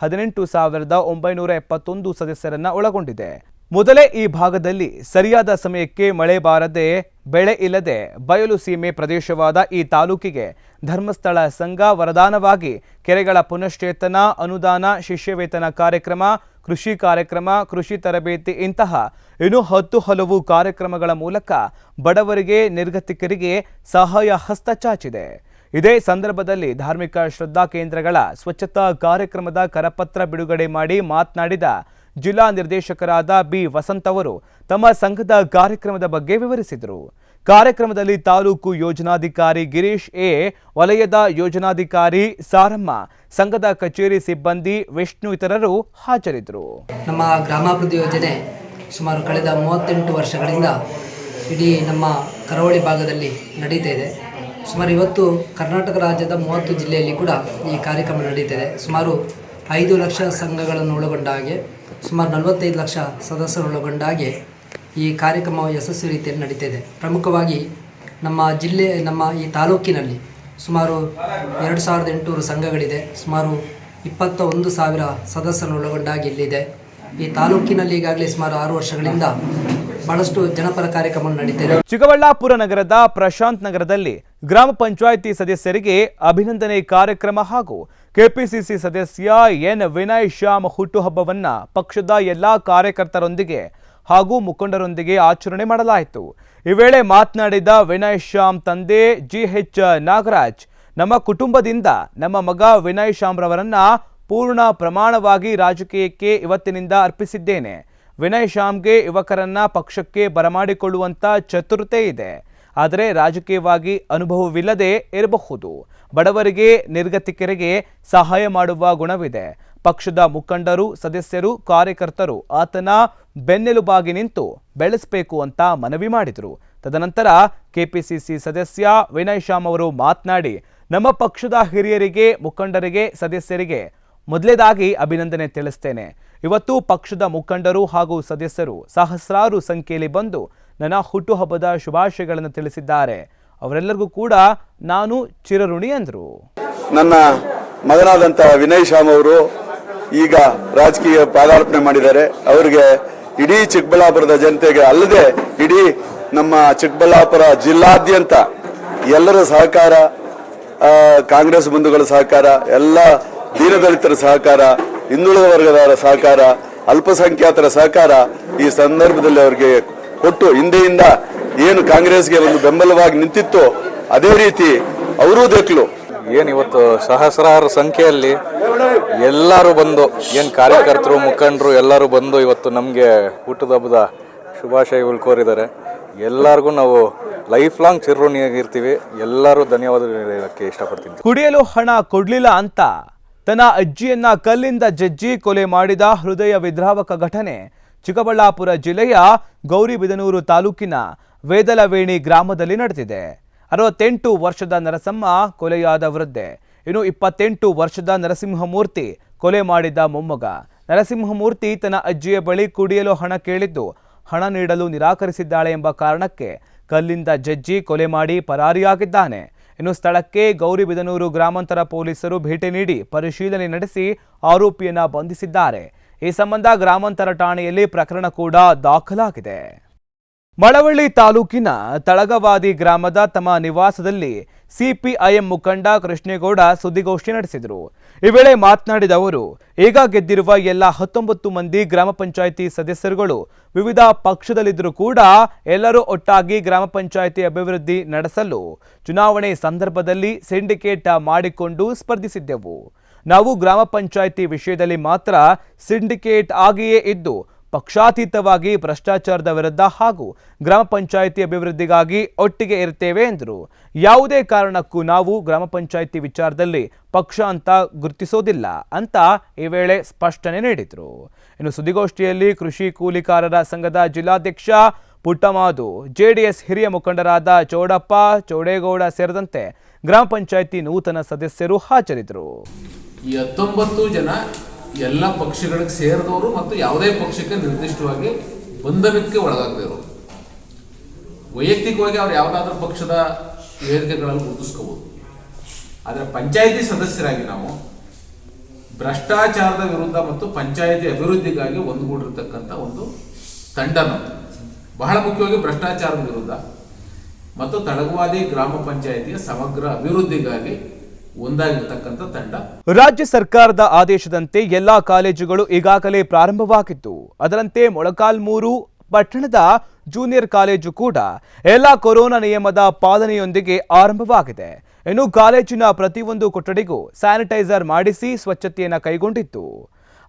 18,971 ಸದಸ್ಯರನ್ನ ಒಳಗೊಂಡಿದೆ. ಮೊದಲೇ ಈ ಭಾಗದಲ್ಲಿ ಸರಿಯಾದ ಸಮಯಕ್ಕೆ ಮಳೆ ಬಾರದೆ ಬೆಳೆ ಇಲ್ಲದೆ ಬಯಲು ಸೀಮೆ ಪ್ರದೇಶವಾದ ಈ ತಾಲೂಕಿಗೆ ಧರ್ಮಸ್ಥಳ ಸಂಘ ವರದಾನವಾಗಿ ಕೆರೆಗಳ ಪುನಶ್ಚೇತನ, ಅನುದಾನ, ಶಿಷ್ಯವೇತನ ಕಾರ್ಯಕ್ರಮ, ಕೃಷಿ ಕಾರ್ಯಕ್ರಮ, ಕೃಷಿ ತರಬೇತಿ ಇಂತಹ ಇನ್ನೂ 10 ಹಲವು ಕಾರ್ಯಕ್ರಮಗಳ ಮೂಲಕ ಬಡವರಿಗೆ, ನಿರ್ಗತಿಕರಿಗೆ ಸಹಾಯ ಹಸ್ತ ಚಾಚಿದೆ. ಇದೇ ಸಂದರ್ಭದಲ್ಲಿ ಧಾರ್ಮಿಕ ಶ್ರದ್ಧಾ ಕೇಂದ್ರಗಳ ಸ್ವಚ್ಛತಾ ಕಾರ್ಯಕ್ರಮದ ಕರಪತ್ರ ಬಿಡುಗಡೆ ಮಾಡಿ ಮಾತನಾಡಿದ ಜಿಲ್ಲಾ ನಿರ್ದೇಶಕರಾದ ಬಿ ವಸಂತ್ ಅವರು ತಮ್ಮ ಸಂಘದ ಕಾರ್ಯಕ್ರಮದ ಬಗ್ಗೆ ವಿವರಿಸಿದರು. ಕಾರ್ಯಕ್ರಮದಲ್ಲಿ ತಾಲೂಕು ಯೋಜನಾಧಿಕಾರಿ ಗಿರೀಶ್ ಎ, ವಲಯದ ಯೋಜನಾಧಿಕಾರಿ ಸಾರಮ್ಮ, ಸಂಘದ ಕಚೇರಿ ಸಿಬ್ಬಂದಿ ವಿಷ್ಣು ಇತರರು ಹಾಜರಿದ್ದರು. ನಮ್ಮ ಗ್ರಾಮಾಭಿವೃದ್ಧಿ ಯೋಜನೆ ಸುಮಾರು ಕಳೆದ 38 ವರ್ಷಗಳಿಂದ ಇಡೀ ನಮ್ಮ ಕರಾವಳಿ ಭಾಗದಲ್ಲಿ ನಡೀತಾ ಇದೆ. ಸುಮಾರು ಇವತ್ತು ಕರ್ನಾಟಕ ರಾಜ್ಯದ 30 ಜಿಲ್ಲೆಯಲ್ಲಿ ಕೂಡ ಈ ಕಾರ್ಯಕ್ರಮ ನಡೀತಾ ಇದೆ. ಸುಮಾರು 5 ಲಕ್ಷ ಸಂಘಗಳನ್ನು ಒಳಗೊಂಡ ಹಾಗೆ ಸುಮಾರು 45 ಲಕ್ಷ ಸದಸ್ಯರು ಒಳಗೊಂಡ ಹಾಗೆ ಈ ಕಾರ್ಯಕ್ರಮ ಯಶಸ್ವಿ ರೀತಿಯಲ್ಲಿ ನಡೀತಾ ಇದೆ. ಪ್ರಮುಖವಾಗಿ ನಮ್ಮ ಈ ತಾಲೂಕಿನಲ್ಲಿ ಸುಮಾರು 2800 ಸಂಘಗಳಿದೆ. ಸುಮಾರು 21,000 ಸದಸ್ಯರನ್ನು ಒಳಗೊಂಡ ಹಾಗೆ ಇಲ್ಲಿದೆ. ಈ ತಾಲೂಕಿನಲ್ಲಿ ಈಗಾಗಲೇ ಸುಮಾರು 6 ವರ್ಷಗಳಿಂದ ಬಹಳಷ್ಟು ಜನಪರ ಕಾರ್ಯಕ್ರಮ ನಡೀತಾ ಇದೆ. ಚಿಕ್ಕಬಳ್ಳಾಪುರ ನಗರದ ಪ್ರಶಾಂತ್ ನಗರದಲ್ಲಿ ಗ್ರಾಮ ಪಂಚಾಯಿತಿ ಸದಸ್ಯರಿಗೆ ಅಭಿನಂದನೆ ಕಾರ್ಯಕ್ರಮ ಹಾಗೂ ಕೆಪಿಸಿಸಿ ಸದಸ್ಯ ಎನ್ ವಿನಯ್ ಶ್ಯಾಮ್ ಹುಟ್ಟುಹಬ್ಬವನ್ನ ಪಕ್ಷದ ಎಲ್ಲಾ ಕಾರ್ಯಕರ್ತರೊಂದಿಗೆ ಹಾಗೂ ಮುಖಂಡರೊಂದಿಗೆ ಆಚರಣೆ ಮಾಡಲಾಯಿತು. ಈ ವೇಳೆ ಮಾತನಾಡಿದ ವಿನಯ್ ಶ್ಯಾಮ್ ತಂದೆ ಜಿಎಚ್ ನಾಗರಾಜ್, ನಮ್ಮ ಕುಟುಂಬದಿಂದ ನಮ್ಮ ಮಗ ವಿನಯ್ ಶ್ಯಾಮ್ ರವರನ್ನ ಪೂರ್ಣ ಪ್ರಮಾಣವಾಗಿ ರಾಜಕೀಯಕ್ಕೆ ಇವತ್ತಿನಿಂದ ಅರ್ಪಿಸಿದ್ದೇನೆ. ವಿನಯ್ ಶ್ಯಾಮ್ಗೆ ಯುವಕರನ್ನ ಪಕ್ಷಕ್ಕೆ ಬರಮಾಡಿಕೊಳ್ಳುವಂತ ಚತುರತೆ ಇದೆ. ಆದರೆ ರಾಜಕೀಯವಾಗಿ ಅನುಭವವಿಲ್ಲದೆ ಇರಬಹುದು. ಬಡವರಿಗೆ, ನಿರ್ಗತಿಕರಿಗೆ ಸಹಾಯ ಮಾಡುವ ಗುಣವಿದೆ. ಪಕ್ಷದ ಮುಖಂಡರು, ಸದಸ್ಯರು, ಕಾರ್ಯಕರ್ತರು ಆತನ ಬೆನ್ನೆಲುಬಾಗಿ ನಿಂತು ಬೆಳೆಸಬೇಕು ಅಂತ ಮನವಿ ಮಾಡಿದರು. ತದನಂತರ ಕೆಪಿಸಿಸಿ ಸದಸ್ಯ ವಿನಯ್ ಶ್ಯಾಮ್ ಅವರು ಮಾತನಾಡಿ, ನಮ್ಮ ಪಕ್ಷದ ಹಿರಿಯರಿಗೆ, ಮುಖಂಡರಿಗೆ, ಸದಸ್ಯರಿಗೆ ಮೊದಲೇದಾಗಿ ಅಭಿನಂದನೆ ತಿಳಿಸ್ತೇನೆ. ಇವತ್ತು ಪಕ್ಷದ ಮುಖಂಡರು ಹಾಗೂ ಸದಸ್ಯರು ಸಹಸ್ರಾರು ಸಂಖ್ಯೆಯಲ್ಲಿ ಬಂದು ನನ್ನ ಹುಟ್ಟುಹಬ್ಬದ ಶುಭಾಶಯಗಳನ್ನು ತಿಳಿಸಿದ್ದಾರೆ. ಅವರೆಲ್ಲರಿಗೂ ಕೂಡ ನಾನು ಚಿರಋಣಿ ಎಂದರು. ನನ್ನ ಮಗನಾದಂಥ ವಿನಯ್ ಶ್ಯಾಮ್ ಅವರು ಈಗ ರಾಜಕೀಯ ಪಾದಾರ್ಪಣೆ ಮಾಡಿದ್ದಾರೆ. ಅವರಿಗೆ ಇಡೀ ಚಿಕ್ಕಬಳ್ಳಾಪುರದ ಜನತೆಗೆ ಅಲ್ಲದೆ ಇಡೀ ನಮ್ಮ ಚಿಕ್ಕಬಳ್ಳಾಪುರ ಜಿಲ್ಲಾದ್ಯಂತ ಎಲ್ಲರ ಸಹಕಾರ, ಕಾಂಗ್ರೆಸ್ ಬಂಧುಗಳ ಸಹಕಾರ, ಎಲ್ಲ ದೀನದಲಿತರ ಸಹಕಾರ, ಹಿಂದುಳಿದ ವರ್ಗದವರ ಸಹಕಾರ, ಅಲ್ಪಸಂಖ್ಯಾತರ ಸಹಕಾರ ಈ ಸಂದರ್ಭದಲ್ಲಿ ಅವರಿಗೆ ಕೊಟ್ಟು ಹಿಂದೆಯಿಂದ ಏನು ಕಾಂಗ್ರೆಸ್ಗೆ ಒಂದು ಬೆಂಬಲವಾಗಿ ನಿಂತಿತ್ತು ಅದೇ ರೀತಿ ಅವರೂ ದೇಕ್ಲು. ಏನು ಇವತ್ತು ಸಹಸ್ರಾರು ಸಂಖ್ಯೆಯಲ್ಲಿ ಎಲ್ಲರೂ ಬಂದು ಏನು ಕಾರ್ಯಕರ್ತರು ಮುಖಂಡರು ಎಲ್ಲರೂ ಬಂದು ಇವತ್ತು ನಮಗೆ ಹುಟ್ಟದ ಹಬ್ಬದ ಶುಭಾಶಯಗಳು ಕೋರಿದ್ದಾರೆ. ಎಲ್ಲರಿಗೂ ನಾವು ಲೈಫ್ ಲಾಂಗ್ ಚಿರಋಣಿಯಾಗಿರ್ತೀವಿ. ಎಲ್ಲರೂ ಧನ್ಯವಾದ ಹೇಳಕ್ಕೆ ಇಷ್ಟಪಡ್ತೀನಿ. ಕುಡಿಯಲು ಹಣ ಕೊಡ್ಲಿಲ್ಲ ಅಂತ ತನ್ನ ಅಜ್ಜಿಯನ್ನ ಕಲ್ಲಿಂದ ಜಜ್ಜಿ ಕೊಲೆ ಮಾಡಿದ ಹೃದಯ ವಿದ್ರಾವಕ ಘಟನೆ ಚಿಕ್ಕಬಳ್ಳಾಪುರ ಜಿಲ್ಲೆಯ ಗೌರಿಬಿದನೂರು ತಾಲೂಕಿನ ವೇದಲವೇಣಿ ಗ್ರಾಮದಲ್ಲಿ ನಡೆದಿದೆ. 68 ವರ್ಷದ ನರಸಮ್ಮ ಕೊಲೆಯಾದ ವೃದ್ಧೆ. ಇನ್ನು 28 ವರ್ಷದ ನರಸಿಂಹಮೂರ್ತಿ ಕೊಲೆ ಮಾಡಿದ ಮೊಮ್ಮಗ. ನರಸಿಂಹಮೂರ್ತಿ ತನ್ನ ಅಜ್ಜಿಯ ಬಳಿ ಕುಡಿಯಲು ಹಣ ಕೇಳಿದ್ದು ಹಣ ನೀಡಲು ನಿರಾಕರಿಸಿದ್ದಾಳೆ ಎಂಬ ಕಾರಣಕ್ಕೆ ಕಲ್ಲಿಂದ ಜಜ್ಜಿ ಕೊಲೆ ಮಾಡಿ ಪರಾರಿಯಾಗಿದ್ದಾನೆ. ಇನ್ನು ಸ್ಥಳಕ್ಕೆ ಗೌರಿಬಿದನೂರು ಗ್ರಾಮಾಂತರ ಪೊಲೀಸರು ಭೇಟಿ ನೀಡಿ ಪರಿಶೀಲನೆ ನಡೆಸಿ ಆರೋಪಿಯನ್ನ ಬಂಧಿಸಿದ್ದಾರೆ. ಈ ಸಂಬಂಧ ಗ್ರಾಮಾಂತರ ಠಾಣೆಯಲ್ಲಿ ಪ್ರಕರಣ ಕೂಡ ದಾಖಲಾಗಿದೆ. ಮಳವಳ್ಳಿ ತಾಲೂಕಿನ ತಳಗವಾದಿ ಗ್ರಾಮದ ತಮ್ಮ ನಿವಾಸದಲ್ಲಿ ಸಿಪಿಐಎಂ ಮುಖಂಡ ಕೃಷ್ಣೇಗೌಡ ಸುದ್ದಿಗೋಷ್ಠಿ ನಡೆಸಿದರು. ಈ ವೇಳೆ ಮಾತನಾಡಿದ ಅವರು, ಈಗ ಗೆದ್ದಿರುವ ಎಲ್ಲ 19 ಮಂದಿ ಗ್ರಾಮ ಪಂಚಾಯಿತಿ ಸದಸ್ಯರುಗಳು ವಿವಿಧ ಪಕ್ಷದಲ್ಲಿದ್ದರೂ ಕೂಡ ಎಲ್ಲರೂ ಒಟ್ಟಾಗಿ ಗ್ರಾಮ ಪಂಚಾಯಿತಿ ಅಭಿವೃದ್ಧಿ ನಡೆಸಲು ಚುನಾವಣೆ ಸಂದರ್ಭದಲ್ಲಿ ಸಿಂಡಿಕೇಟ್ ಮಾಡಿಕೊಂಡು ಸ್ಪರ್ಧಿಸಿದ್ದೆವು. ನಾವು ಗ್ರಾಮ ಪಂಚಾಯಿತಿ ವಿಷಯದಲ್ಲಿ ಮಾತ್ರ ಸಿಂಡಿಕೇಟ್ ಆಗಿಯೇ ಇದ್ದು ಪಕ್ಷಾತೀತವಾಗಿ ಭ್ರಷ್ಟಾಚಾರದ ವಿರುದ್ಧ ಹಾಗೂ ಗ್ರಾಮ ಪಂಚಾಯಿತಿ ಅಭಿವೃದ್ಧಿಗಾಗಿ ಒಟ್ಟಿಗೆ ಇರ್ತೇವೆ ಎಂದರು. ಯಾವುದೇ ಕಾರಣಕ್ಕೂ ನಾವು ಗ್ರಾಮ ಪಂಚಾಯಿತಿ ವಿಚಾರದಲ್ಲಿ ಪಕ್ಷ ಅಂತ ಗುರುತಿಸೋದಿಲ್ಲ ಅಂತ ಈ ವೇಳೆ ಸ್ಪಷ್ಟನೆ ನೀಡಿದರು. ಇನ್ನು ಸುದ್ದಿಗೋಷ್ಠಿಯಲ್ಲಿ ಕೃಷಿ ಕೂಲಿಕಾರರ ಸಂಘದ ಜಿಲ್ಲಾಧ್ಯಕ್ಷ ಪುಟ್ಟಮಾದು, ಜೆಡಿಎಸ್ ಹಿರಿಯ ಮುಖಂಡರಾದ ಚೌಡಪ್ಪ, ಚೌಡೇಗೌಡ ಸೇರಿದಂತೆ ಗ್ರಾಮ ಪಂಚಾಯಿತಿ ನೂತನ ಸದಸ್ಯರು ಹಾಜರಿದ್ದರು. ಈ 19 ಜನ ಎಲ್ಲ ಪಕ್ಷಗಳಿಗೆ ಸೇರಿದವರು ಮತ್ತು ಯಾವುದೇ ಪಕ್ಷಕ್ಕೆ ನಿರ್ದಿಷ್ಟವಾಗಿ ಬಂಧನಕ್ಕೆ ಒಳಗಾಗದಿರೋರು. ವೈಯಕ್ತಿಕವಾಗಿ ಅವ್ರು ಯಾವುದಾದ್ರೂ ಪಕ್ಷದ ವೇದಿಕೆಗಳಲ್ಲಿ ಗುರುತಿಸ್ಕೋಬಹುದು. ಆದರೆ ಪಂಚಾಯಿತಿ ಸದಸ್ಯರಾಗಿ ನಾವು ಭ್ರಷ್ಟಾಚಾರದ ವಿರುದ್ಧ ಮತ್ತು ಪಂಚಾಯಿತಿ ಅಭಿವೃದ್ಧಿಗಾಗಿ ಒಂದುಗೂಡಿರ್ತಕ್ಕಂಥ ಒಂದು ತಂಡ ನಮ್ಮದು. ಬಹಳ ಮುಖ್ಯವಾಗಿ ಭ್ರಷ್ಟಾಚಾರದ ವಿರುದ್ಧ ಮತ್ತು ತಳಗವಾದಿ ಗ್ರಾಮ ಪಂಚಾಯಿತಿಯ ಸಮಗ್ರ ಅಭಿವೃದ್ಧಿಗಾಗಿ ಒಂದಾಗಿರ್ತಕ್ಕಂಥ ತಂಡ. ರಾಜ್ಯ ಸರ್ಕಾರದ ಆದೇಶದಂತೆ ಎಲ್ಲಾ ಕಾಲೇಜುಗಳು ಈಗಾಗಲೇ ಪ್ರಾರಂಭವಾಗಿತ್ತು. ಅದರಂತೆ ಮೊಳಕಾಲ್ಮೂರು ಪಟ್ಟಣದ ಜೂನಿಯರ್ ಕಾಲೇಜು ಕೂಡ ಎಲ್ಲ ಕೊರೋನಾ ನಿಯಮದ ಪಾಲನೆಯೊಂದಿಗೆ ಆರಂಭವಾಗಿದೆ. ಇನ್ನು ಕಾಲೇಜಿನ ಪ್ರತಿಯೊಂದು ಕೊಠಡಿಗೂ ಸ್ಯಾನಿಟೈಸರ್ ಮಾಡಿಸಿ ಸ್ವಚ್ಛತೆಯನ್ನು ಕೈಗೊಂಡಿತ್ತು.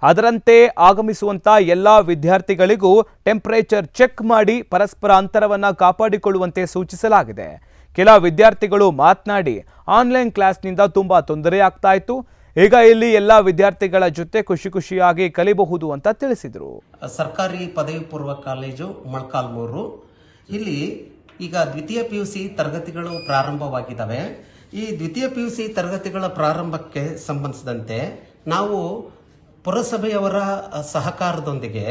ಅದರಂತೆ ಆಗಮಿಸುವಂತ ಎಲ್ಲ ವಿದ್ಯಾರ್ಥಿಗಳಿಗೂ ಟೆಂಪರೇಚರ್ ಚೆಕ್ ಮಾಡಿ ಪರಸ್ಪರ ಅಂತರವನ್ನು ಕಾಪಾಡಿಕೊಳ್ಳುವಂತೆ ಸೂಚಿಸಲಾಗಿದೆ. ಕೆಲ ವಿದ್ಯಾರ್ಥಿಗಳು ಮಾತನಾಡಿ ಆನ್ಲೈನ್ ಕ್ಲಾಸ್ನಿಂದ ತುಂಬಾ ತೊಂದರೆ ಆಗ್ತಾ ಇತ್ತು, ಈಗ ಇಲ್ಲಿ ಎಲ್ಲ ವಿದ್ಯಾರ್ಥಿಗಳ ಜೊತೆ ಖುಷಿಯಾಗಿ ಕಲಿಯಬಹುದು ಅಂತ ತಿಳಿಸಿದರು. ಸರ್ಕಾರಿ ಪದವಿ ಪೂರ್ವ ಕಾಲೇಜು ಮೊಳಕಾಲ್ಮೂರು, ಇಲ್ಲಿ ಈಗ ದ್ವಿತೀಯ PUC ತರಗತಿಗಳು ಪ್ರಾರಂಭವಾಗಿದ್ದಾವೆ. ಈ ದ್ವಿತೀಯ PUC ತರಗತಿಗಳ ಪ್ರಾರಂಭಕ್ಕೆ ಸಂಬಂಧಿಸಿದಂತೆ ನಾವು ಪುರಸಭೆಯವರ ಸಹಕಾರದೊಂದಿಗೆ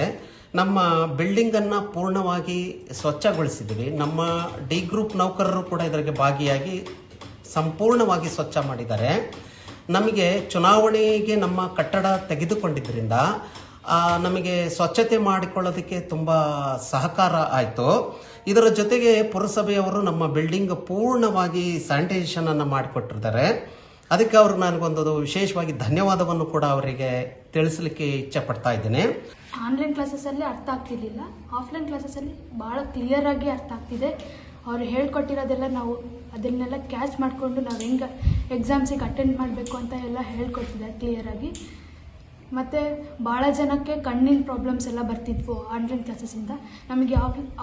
ನಮ್ಮ ಬಿಲ್ಡಿಂಗನ್ನು ಪೂರ್ಣವಾಗಿ ಸ್ವಚ್ಛಗೊಳಿಸಿದ್ವಿ. ನಮ್ಮ ಡಿ ಗ್ರೂಪ್ ನೌಕರರು ಕೂಡ ಇದಕ್ಕೆ ಭಾಗಿಯಾಗಿ ಸಂಪೂರ್ಣವಾಗಿ ಸ್ವಚ್ಛ ಮಾಡಿದ್ದಾರೆ. ನಮಗೆ ಚುನಾವಣೆಗೆ ನಮ್ಮ ಕಟ್ಟಡ ತೆಗೆದುಕೊಂಡಿದ್ದರಿಂದ ನಮಗೆ ಸ್ವಚ್ಛತೆ ಮಾಡಿಕೊಳ್ಳೋದಕ್ಕೆ ತುಂಬ ಸಹಕಾರ ಆಯಿತು. ಇದರ ಜೊತೆಗೆ ಪುರಸಭೆಯವರು ನಮ್ಮ ಬಿಲ್ಡಿಂಗ್ ಪೂರ್ಣವಾಗಿ ಸ್ಯಾನಿಟೈಸೇಷನನ್ನು ಮಾಡಿಕೊಟ್ಟಿದ್ದಾರೆ. ಅದಕ್ಕೆ ಅವ್ರಿಗೆ ನನಗೊಂದು ವಿಶೇಷವಾಗಿ ಧನ್ಯವಾದವನ್ನು ಕೂಡ ಅವರಿಗೆ ತಿಳಿಸಲಿಕ್ಕೆ ಇಚ್ಛೆ ಪಡ್ತಾ ಇದ್ದೇನೆ. ಆನ್ಲೈನ್ ಕ್ಲಾಸಸ್ಸಲ್ಲಿ ಅರ್ಥ ಆಗ್ತಿರ್ಲಿಲ್ಲ, ಆಫ್ಲೈನ್ ಕ್ಲಾಸಸ್ಸಲ್ಲಿ ಭಾಳ ಕ್ಲಿಯರಾಗಿ ಅರ್ಥ ಆಗ್ತಿದೆ. ಅವರು ಹೇಳ್ಕೊಟ್ಟಿರೋದೆಲ್ಲ ನಾವು ಅದನ್ನೆಲ್ಲ ಕ್ಯಾಚ್ ಮಾಡಿಕೊಂಡು ನಾವು ಹೆಂಗೆ ಎಕ್ಸಾಮ್ಸಿಗೆ ಅಟೆಂಡ್ ಮಾಡಬೇಕು ಅಂತ ಎಲ್ಲ ಹೇಳ್ಕೊಡ್ತಿದ್ದಾರೆ ಕ್ಲಿಯರಾಗಿ. ಮತ್ತು ಭಾಳ ಜನಕ್ಕೆ ಕಣ್ಣಿನ ಪ್ರಾಬ್ಲಮ್ಸ್ ಎಲ್ಲ ಬರ್ತಿದ್ವು ಆನ್ಲೈನ್ ಕ್ಲಾಸಸ್ಸಿಂದ. ನಮಗೆ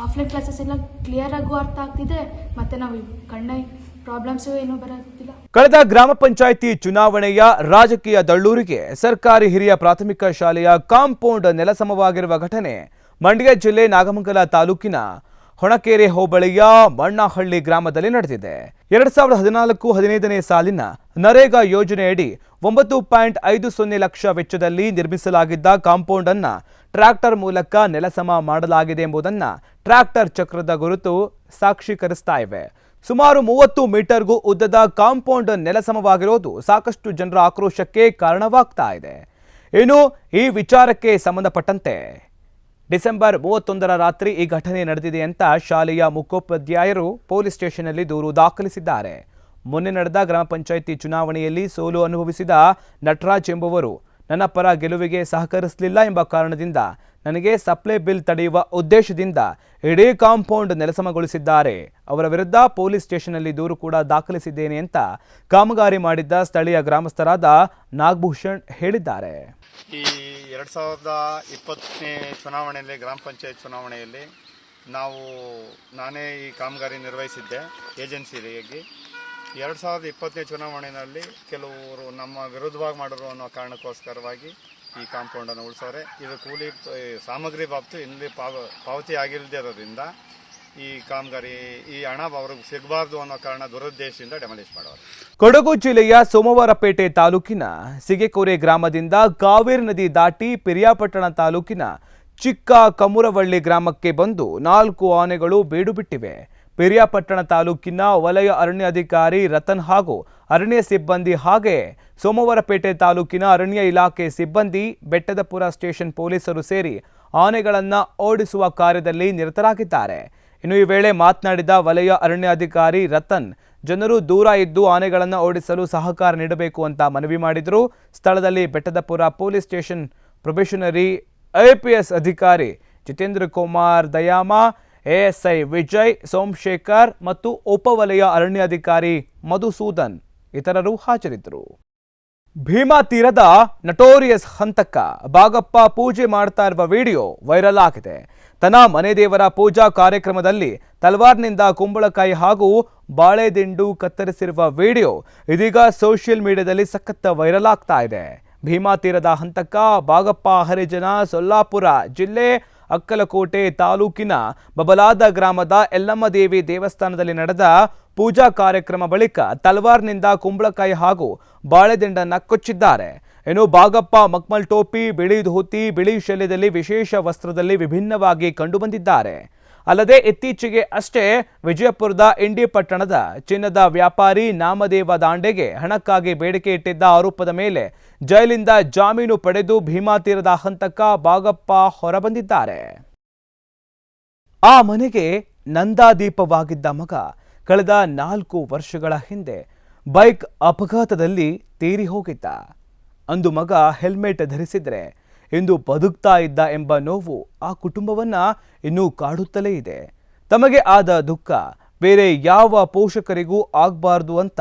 ಆಫ್ಲೈನ್ ಕ್ಲಾಸಸ್ ಎಲ್ಲ ಕ್ಲಿಯರಾಗೂ ಅರ್ಥ ಆಗ್ತಿದೆ ಮತ್ತು ನಾವು ಕಣ್ಣಿನ ಪ್ರಾಬ್ಲಮ್ಸು ಏನೂ ಬರೋದಿಲ್ಲ. ಕಳೆದ ಗ್ರಾಮ ಪಂಚಾಯಿತಿ ಚುನಾವಣೆಯ ರಾಜಕೀಯ ದಳ್ಳೂರಿಗೆ ಸರ್ಕಾರಿ ಹಿರಿಯ ಪ್ರಾಥಮಿಕ ಶಾಲೆಯ ಕಾಂಪೌಂಡ್ ನೆಲಸಮವಾಗಿರುವ ಘಟನೆ ಮಂಡ್ಯ ಜಿಲ್ಲೆ ನಾಗಮಂಗಲ ತಾಲೂಕಿನ ಹೊಣಕೆರೆ ಹೋಬಳಿಯ ಮಣ್ಣಹಳ್ಳಿ ಗ್ರಾಮದಲ್ಲಿ ನಡೆದಿದೆ. 2014-15ನೇ ಸಾಲಿನ ನರೇಗಾ ಯೋಜನೆಯಡಿ 9.50 ಲಕ್ಷ ವೆಚ್ಚದಲ್ಲಿ ನಿರ್ಮಿಸಲಾಗಿದ್ದ ಕಾಂಪೌಂಡ್ ಅನ್ನ ಟ್ರ್ಯಾಕ್ಟರ್ ಮೂಲಕ ನೆಲಸಮ ಮಾಡಲಾಗಿದೆ ಎಂಬುದನ್ನು ಟ್ರ್ಯಾಕ್ಟರ್ ಚಕ್ರದ ಗುರುತು ಸಾಕ್ಷೀಕರಿಸ್ತಾ ಇವೆ. ಸುಮಾರು 30 ಮೀಟರ್ಗೂ ಉದ್ದದ ಕಾಂಪೌಂಡ್ ನೆಲಸಮವಾಗಿರೋದು ಸಾಕಷ್ಟು ಜನರ ಆಕ್ರೋಶಕ್ಕೆ ಕಾರಣವಾಗ್ತಾ ಇದೆ. ಇನ್ನು ಈ ವಿಚಾರಕ್ಕೆ ಸಂಬಂಧಪಟ್ಟಂತೆ ಡಿಸೆಂಬರ್ 31ರ ರಾತ್ರಿ ಈ ಘಟನೆ ನಡೆದಿದೆ ಅಂತ ಶಾಲೆಯ ಮುಖ್ಯೋಪಾಧ್ಯಾಯರು ಪೊಲೀಸ್ ಸ್ಟೇಷನ್ನಲ್ಲಿ ದೂರು ದಾಖಲಿಸಿದ್ದಾರೆ. ಮೊನ್ನೆ ನಡೆದ ಗ್ರಾಮ ಪಂಚಾಯಿತಿ ಚುನಾವಣೆಯಲ್ಲಿ ಸೋಲು ಅನುಭವಿಸಿದ ನಟರಾಜ್ ಎಂಬುವರು ನನ್ನ ಪರ ಗೆಲುವಿಗೆ ಸಹಕರಿಸಲಿಲ್ಲ ಎಂಬ ಕಾರಣದಿಂದ ನನಗೆ ಸಪ್ಲೈ ಬಿಲ್ ತಡೆಯುವ ಉದ್ದೇಶದಿಂದ ಇಡೀ ಕಾಂಪೌಂಡ್ ನೆಲಸಮಗೊಳಿಸಿದ್ದಾರೆ ಅವರ ವಿರುದ್ಧ ಪೊಲೀಸ್ ಸ್ಟೇಷನ್ನಲ್ಲಿ ದೂರು ಕೂಡ ದಾಖಲಿಸಿದ್ದೇನೆ ಅಂತ ಕಾಮಗಾರಿ ಮಾಡಿದ್ದ ಸ್ಥಳೀಯ ಗ್ರಾಮಸ್ಥರಾದ ನಾಗಭೂಷಣ್ ಹೇಳಿದ್ದಾರೆ. ಈ 2020ನೇ ಚುನಾವಣೆಯಲ್ಲಿ ಗ್ರಾಮ ಪಂಚಾಯತ್ ಚುನಾವಣೆಯಲ್ಲಿ ನಾನೇ ಈ ಕಾಮಗಾರಿ ನಿರ್ವಹಿಸಿದ್ದೆ ಏಜೆನ್ಸಿಯಾಗಿ. 2020ನೇ ಚುನಾವಣೆಯಲ್ಲಿ ಕೆಲವರು ನಮ್ಮ ವಿರುದ್ಧವಾಗಿ ಮಾಡಿರೋ ಅನ್ನೋ ಕಾರಣಕ್ಕೋಸ್ಕರವಾಗಿ ಈ ಕಾಂಪೌಂಡನ್ನು ಉಳಿಸೋರೆ. ಇದು ಕೂಲಿ ಸಾಮಗ್ರಿ ಬಾಬತು ಇಲ್ಲಿ ಪಾವತಿ ಆಗಿಲ್ಲದೆ ಇರೋದ್ರಿಂದ ಈ ಕಾಮಗಾರಿ ಈ ಹಣ ಅವ್ರಿಗೆ ಸಿಗಬಾರ್ದು ಅನ್ನೋ ಕಾರಣ ದುರುದ್ದೇಶದಿಂದ ಡೆಮಾಲಿಷ್ ಮಾಡೋರು. ಕೊಡಗು ಜಿಲ್ಲೆಯ ಸೋಮವಾರಪೇಟೆ ತಾಲೂಕಿನ ಸಿಗೆಕೋರೆ ಗ್ರಾಮದಿಂದ ಕಾವೇರಿ ನದಿ ದಾಟಿ ಪಿರಿಯಾಪಟ್ಟಣ ತಾಲೂಕಿನ ಚಿಕ್ಕ ಕಮುರವಳ್ಳಿ ಗ್ರಾಮಕ್ಕೆ ಬಂದು 4 ಆನೆಗಳು ಬೇಡು ಬಿಟ್ಟಿವೆ. ಪಿರಿಯಾಪಟ್ಟಣ ತಾಲೂಕಿನ ವಲಯ ಅರಣ್ಯಾಧಿಕಾರಿ ರತನ್ ಹಾಗೂ ಅರಣ್ಯ ಸಿಬ್ಬಂದಿ ಹಾಗೆ ಸೋಮವಾರಪೇಟೆ ತಾಲೂಕಿನ ಅರಣ್ಯ ಇಲಾಖೆ ಸಿಬ್ಬಂದಿ ಬೆಟ್ಟದಪುರ ಸ್ಟೇಷನ್ ಪೊಲೀಸರು ಸೇರಿ ಆನೆಗಳನ್ನು ಓಡಿಸುವ ಕಾರ್ಯದಲ್ಲಿ ನಿರತರಾಗಿದ್ದಾರೆ. ಇನ್ನು ಈ ವೇಳೆ ಮಾತನಾಡಿದ ವಲಯ ಅರಣ್ಯಾಧಿಕಾರಿ ರತನ್, ಜನರು ದೂರ ಇದ್ದು ಆನೆಗಳನ್ನು ಓಡಿಸಲು ಸಹಕಾರ ನೀಡಬೇಕು ಅಂತ ಮನವಿ ಮಾಡಿದರು. ಸ್ಥಳದಲ್ಲಿ Bettadapura police station probationary IPS ಅಧಿಕಾರಿ ಜಿತೇಂದ್ರ ಕುಮಾರ್ ದಯಾಮ, ASI ವಿಜಯ್, ಸೋಮಶೇಖರ್ ಮತ್ತು ಉಪವಲಯ ಅರಣ್ಯಾಧಿಕಾರಿ ಮಧುಸೂದನ್ ಇತರರು ಹಾಜರಿದ್ದರು. ಭೀಮಾ ತೀರದ ನಟೋರಿಯಸ್ ಹಂತಕ ಬಾಗಪ್ಪ ಪೂಜೆ ಮಾಡ್ತಾ ಇರುವ ವಿಡಿಯೋ ವೈರಲ್ ಆಗಿದೆ. ತನ್ನ ಮನೆ ದೇವರ ಪೂಜಾ ಕಾರ್ಯಕ್ರಮದಲ್ಲಿ ತಲವಾರ್ನಿಂದ ಕುಂಬಳಕಾಯಿ ಹಾಗೂ ಬಾಳೆದಿಂಡು ಕತ್ತರಿಸಿರುವ ವಿಡಿಯೋ ಇದೀಗ ಸೋಷಿಯಲ್ ಮೀಡಿಯಾದಲ್ಲಿ ಸಖತ್ ವೈರಲ್ ಆಗ್ತಾ ಇದೆ. ಭೀಮಾ ತೀರದ ಹಂತಕ ಬಾಗಪ್ಪ ಹರಿಜನ ಸೊಲ್ಲಾಪುರ ಜಿಲ್ಲೆ ಅಕ್ಕಲಕೋಟೆ ತಾಲೂಕಿನ ಬಬಲಾದ ಗ್ರಾಮದ ಯಲ್ಲಮ್ಮ ದೇವಿ ದೇವಸ್ಥಾನದಲ್ಲಿ ನಡೆದ ಪೂಜಾ ಕಾರ್ಯಕ್ರಮ ಬಳಿಕ ತಲವಾರ್ನಿಂದ ಕುಂಬಳಕಾಯಿ ಹಾಗೂ ಬಾಳೆದಿಂಡನ್ನ ಕೊಚ್ಚಿದ್ದಾರೆ. ಇನ್ನು ಬಾಗಪ್ಪ ಮಕ್ಮಲ್ ಟೋಪಿ, ಬಿಳಿ ಧೋತಿ, ಬಿಳಿ ಶಲ್ಯದಲ್ಲಿ ವಿಶೇಷ ವಸ್ತ್ರದಲ್ಲಿ ವಿಭಿನ್ನವಾಗಿ ಕಂಡುಬಂದಿದ್ದಾರೆ. ಅಲ್ಲದೆ ಇತ್ತೀಚೆಗೆ ಅಷ್ಟೇ ವಿಜಯಪುರದ ಇಂಡಿ ಪಟ್ಟಣದ ಚಿನ್ನದ ವ್ಯಾಪಾರಿ ನಾಮದೇವ ದಾಂಡೆಗೆ ಹಣಕ್ಕಾಗಿ ಬೇಡಿಕೆ ಇಟ್ಟಿದ್ದ ಆರೋಪದ ಮೇಲೆ ಜೈಲಿಂದ ಜಾಮೀನು ಪಡೆದು ಭೀಮಾ ತೀರದ ಹಂತಕ ಬಾಗಪ್ಪ ಹೊರಬಂದಿದ್ದಾರೆ. ಆ ಮನೆಗೆ ನಂದಾದೀಪವಾಗಿದ್ದ ಮಗ ಕಳೆದ 4 ವರ್ಷಗಳ ಹಿಂದೆ ಬೈಕ್ ಅಪಘಾತದಲ್ಲಿ ತೀರಿ ಹೋಗಿದ್ದ. ಅಂದು ಮಗ ಹೆಲ್ಮೆಟ್ ಧರಿಸಿದ್ರೆ ಇಂದು ಬದುಕ್ತಾ ಇದ್ದ ಎಂಬ ನೋವು ಆ ಕುಟುಂಬವನ್ನ ಇನ್ನೂ ಕಾಡುತ್ತಲೇ ಇದೆ. ತಮಗೆ ಆದ ದುಃಖ ಬೇರೆ ಯಾವ ಪೋಷಕರಿಗೂ ಆಗಬಾರ್ದು ಅಂತ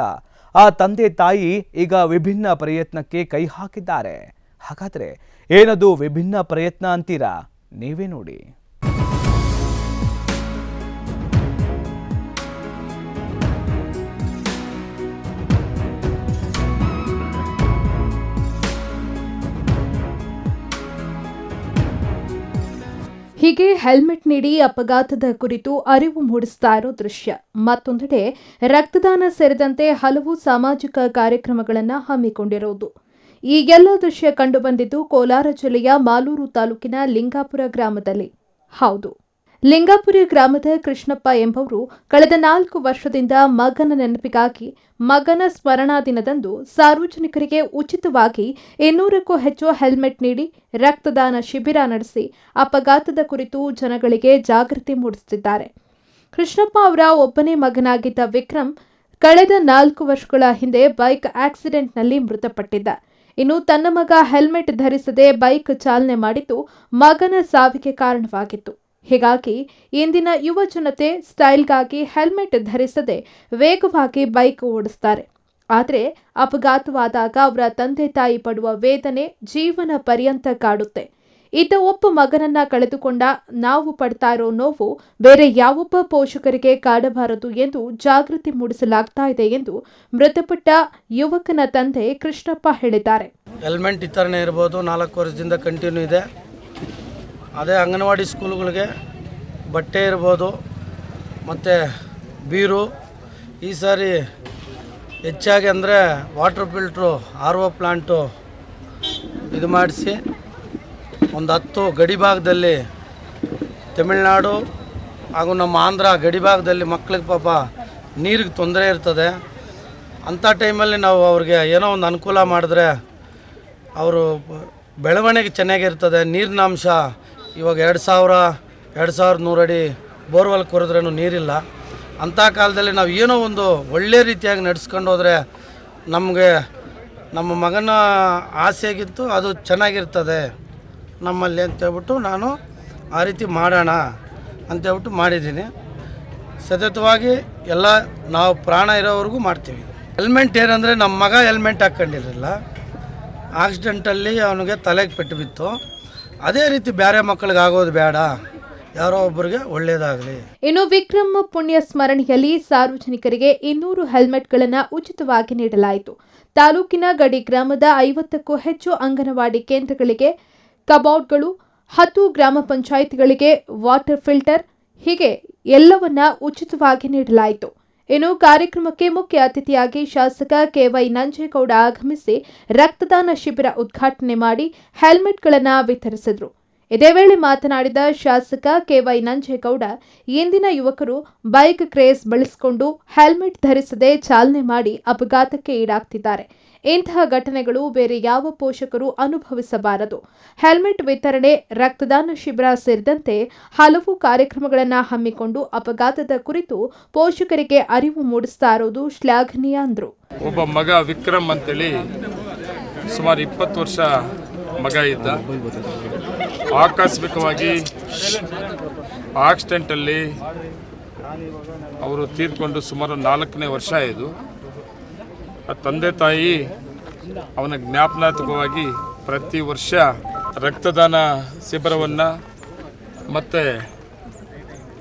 ಆ ತಂದೆ ತಾಯಿ ಈಗ ವಿಭಿನ್ನ ಪ್ರಯತ್ನಕ್ಕೆ ಕೈ ಹಾಕಿದ್ದಾರೆ. ಹಾಗಾದ್ರೆ ಏನದು ವಿಭಿನ್ನ ಪ್ರಯತ್ನ ಅಂತೀರಾ? ನೀವೇ ನೋಡಿ. ಹೀಗೆ ಹೆಲ್ಮೆಟ್ ನೀಡಿ ಅಪಘಾತದ ಕುರಿತು ಅರಿವು ಮೂಡಿಸ್ತಾ ಇರೋ ದೃಶ್ಯ. ಮತ್ತೊಂದೆಡೆ ರಕ್ತದಾನ ಸೇರಿದಂತೆ ಹಲವು ಸಾಮಾಜಿಕ ಕಾರ್ಯಕ್ರಮಗಳನ್ನು ಹಮ್ಮಿಕೊಂಡಿರುವುದು. ಈ ಎಲ್ಲ ದೃಶ್ಯ ಕಂಡುಬಂದಿದ್ದು ಕೋಲಾರ ಜಿಲ್ಲೆಯ ಮಾಲೂರು ತಾಲೂಕಿನ ಲಿಂಗಾಪುರ ಗ್ರಾಮದಲ್ಲಿ. ಹೌದು, ಲಿಂಗಾಪುರ ಗ್ರಾಮದ ಕೃಷ್ಣಪ್ಪ ಎಂಬವರು ಕಳೆದ 4 ವರ್ಷದಿಂದ ಮಗನ ನೆನಪಿಗಾಗಿ ಮಗನ ಸ್ಮರಣಾ ದಿನದಂದು ಸಾರ್ವಜನಿಕರಿಗೆ ಉಚಿತವಾಗಿ 200ಕ್ಕೂ ಹೆಚ್ಚು ಹೆಲ್ಮೆಟ್ ನೀಡಿ ರಕ್ತದಾನ ಶಿಬಿರ ನಡೆಸಿ ಅಪಘಾತದ ಕುರಿತು ಜನಗಳಿಗೆ ಜಾಗೃತಿ ಮೂಡಿಸುತ್ತಿದ್ದಾರೆ. ಕೃಷ್ಣಪ್ಪ ಅವರ ಒಬ್ಬನೇ ಮಗನಾಗಿದ್ದ ವಿಕ್ರಮ್ ಕಳೆದ 4 ವರ್ಷಗಳ ಹಿಂದೆ ಬೈಕ್ ಆಕ್ಸಿಡೆಂಟ್ನಲ್ಲಿ ಮೃತಪಟ್ಟಿದ್ದ. ಇನ್ನು ತನ್ನ ಮಗ ಹೆಲ್ಮೆಟ್ ಧರಿಸದೆ ಬೈಕ್ ಚಾಲನೆ ಮಾಡಿದ್ದು ಮಗನ ಸಾವಿಗೆ ಕಾರಣವಾಗಿತ್ತು. ಹೀಗಾಗಿ ಇಂದಿನ ಯುವ ಜನತೆ ಸ್ಟೈಲ್ಗಾಗಿ ಹೆಲ್ಮೆಟ್ ಧರಿಸದೆ ವೇಗವಾಗಿ ಬೈಕ್ ಓಡಿಸ್ತಾರೆ. ಆದರೆ ಅಪಘಾತವಾದಾಗ ಅವರ ತಂದೆ ತಾಯಿ ಪಡುವ ವೇದನೆ ಜೀವನ ಪರ್ಯಂತ ಕಾಡುತ್ತೆ. ಇದ್ದ ಒಬ್ಬ ಮಗನನ್ನ ಕಳೆದುಕೊಂಡ ನಾವು ಪಡ್ತಾ ಇರೋ ನೋವು ಬೇರೆ ಯಾವೊಬ್ಬ ಪೋಷಕರಿಗೆ ಕಾಡಬಾರದು ಎಂದು ಜಾಗೃತಿ ಮೂಡಿಸಲಾಗ್ತಾ ಇದೆ ಎಂದು ಮೃತಪಟ್ಟ ಯುವಕನ ತಂದೆ ಕೃಷ್ಣಪ್ಪ ಹೇಳಿದ್ದಾರೆ. ಹೆಲ್ಮೆಟ್ ವಿತರಣೆ ಇರ್ಬೋದು 4 ವರ್ಷದಿಂದ ಕಂಟಿನ್ಯೂ ಇದೆ. ಅದೇ ಅಂಗನವಾಡಿ ಸ್ಕೂಲ್ಗಳಿಗೆ ಬಟ್ಟೆ ಇರ್ಬೋದು ಮತ್ತು ಬೀರು, ಈ ಸಾರಿ ಹೆಚ್ಚಾಗಿ ಅಂದರೆ ವಾಟರ್ ಫಿಲ್ಟ್ರು RO ಪ್ಲಾಂಟು ಇದು ಮಾಡಿಸಿ ಒಂದು 10 ಗಡಿ ಭಾಗದಲ್ಲಿ ತಮಿಳುನಾಡು ಹಾಗೂ ನಮ್ಮ ಆಂಧ್ರ ಗಡಿ ಭಾಗದಲ್ಲಿ ಮಕ್ಕಳಿಗೆ ಪಾಪ ನೀರಿಗೆ ತೊಂದರೆ ಇರ್ತದೆ. ಅಂಥ ಟೈಮಲ್ಲಿ ನಾವು ಅವ್ರಿಗೆ ಏನೋ ಒಂದು ಅನುಕೂಲ ಮಾಡಿದ್ರೆ ಅವರು ಬೆಳವಣಿಗೆ ಚೆನ್ನಾಗಿರ್ತದೆ. ನೀರಿನ ಅಂಶ ಇವಾಗ 2100 ಅಡಿ ಬೋರ್ವೆಲ್ ಕೊರೆದ್ರೂ ನೀರಿಲ್ಲ. ಅಂಥ ಕಾಲದಲ್ಲಿ ನಾವು ಏನೋ ಒಂದು ಒಳ್ಳೆ ರೀತಿಯಾಗಿ ನಡೆಸ್ಕೊಂಡು ಹೋದರೆ ನಮಗೆ ನಮ್ಮ ಮಗನ ಆಸೆಗಿತ್ತು ಅದು ಚೆನ್ನಾಗಿರ್ತದೆ ನಮ್ಮಲ್ಲಿ ಅಂತೇಳ್ಬಿಟ್ಟು ನಾನು ಆ ರೀತಿ ಮಾಡೋಣ ಅಂತೇಳ್ಬಿಟ್ಟು ಮಾಡಿದ್ದೀನಿ. ಸತತವಾಗಿ ಎಲ್ಲ ನಾವು ಪ್ರಾಣ ಇರೋವರೆಗೂ ಮಾಡ್ತೀವಿ. ಹೆಲ್ಮೆಟ್ ಏನಂದರೆ ನಮ್ಮ ಮಗ ಹೆಲ್ಮೆಟ್ ಹಾಕ್ಕೊಂಡಿರಲಿಲ್ಲ, ಆಕ್ಸಿಡೆಂಟಲ್ಲಿ ಅವನಿಗೆ ತಲೆಗೆ ಪೆಟ್ಟು ಬಿತ್ತು. ಅದೇ ರೀತಿ ಬೇರೆ ಮಕ್ಕಳಿಗೆ ಆಗೋದು ಬೇಡ, ಯಾರೋ ಒಬ್ಬರಿಗೆ ಒಳ್ಳೆಯದಾಗಲಿ. ಇನ್ನು ವಿಕ್ರಮ್ ಪುಣ್ಯ ಸ್ಮರಣೆಯಲ್ಲಿ ಸಾರ್ವಜನಿಕರಿಗೆ 200 ಹೆಲ್ಮೆಟ್ಗಳನ್ನು ಉಚಿತವಾಗಿ ನೀಡಲಾಯಿತು. ತಾಲೂಕಿನ ಗಡಿ ಗ್ರಾಮದ 50ಕ್ಕೂ ಹೆಚ್ಚು ಅಂಗನವಾಡಿ ಕೇಂದ್ರಗಳಿಗೆ ಕಬಾರ್ಡ್ಗಳು, 10 ಗ್ರಾಮ ಪಂಚಾಯಿತಿಗಳಿಗೆ ವಾಟರ್ ಫಿಲ್ಟರ್, ಹೀಗೆ ಎಲ್ಲವನ್ನ ಉಚಿತವಾಗಿ ನೀಡಲಾಯಿತು. ಇನ್ನು ಕಾರ್ಯಕ್ರಮಕ್ಕೆ ಮುಖ್ಯ ಅತಿಥಿಯಾಗಿ ಶಾಸಕ ಕೆವೈ ನಂಜೇಗೌಡ ಆಗಮಿಸಿ ರಕ್ತದಾನ ಶಿಬಿರ ಉದ್ಘಾಟನೆ ಮಾಡಿ ಹೆಲ್ಮೆಟ್ಗಳನ್ನು ವಿತರಿಸಿದರು. ಇದೇ ವೇಳೆ ಮಾತನಾಡಿದ ಶಾಸಕ ಕೆವೈ ನಂಜೇಗೌಡ, ಇಂದಿನ ಯುವಕರು ಬೈಕ್ ಕ್ರೇಜ್ ಬೆಳೆಸಿಕೊಂಡು ಹೆಲ್ಮೆಟ್ ಧರಿಸದೆ ಚಾಲನೆ ಮಾಡಿ ಅಪಘಾತಕ್ಕೆ ಈಡಾಗ್ತಿದ್ದಾರೆ. ಇಂತಹ ಘಟನೆಗಳು ಬೇರೆ ಯಾವ ಪೋಷಕರು ಅನುಭವಿಸಬಾರದು. ಹೆಲ್ಮೆಟ್ ವಿತರಣೆ, ರಕ್ತದಾನ ಶಿಬಿರ ಸೇರಿದಂತೆ ಹಲವು ಕಾರ್ಯಕ್ರಮಗಳನ್ನು ಹಮ್ಮಿಕೊಂಡು ಅಪಘಾತದ ಕುರಿತು ಪೋಷಕರಿಗೆ ಅರಿವು ಮೂಡಿಸ್ತಾ ಇರೋದು ಶ್ಲಾಘನೀಯ ಅಂದರು. ಒಬ್ಬ ಮಗ ವಿಕ್ರಮ್ ಅಂತೇಳಿ ಸುಮಾರು 20 ವರ್ಷ ಮಗ ಇದ್ದ. ಆಕಸ್ಮಿಕವಾಗಿ ಆಕ್ಸಿಡೆಂಟಲ್ಲಿ ಅವರು ತೀರ್ಕೊಂಡು ಸುಮಾರು 4ನೇ ವರ್ಷ ಇದು. ತಂದೆ ತಾಯಿ ಅವನ ಜ್ಞಾಪನಾರ್ಥಕವಾಗಿ ಪ್ರತಿ ವರ್ಷ ರಕ್ತದಾನ ಶಿಬಿರವನ್ನು ಮತ್ತು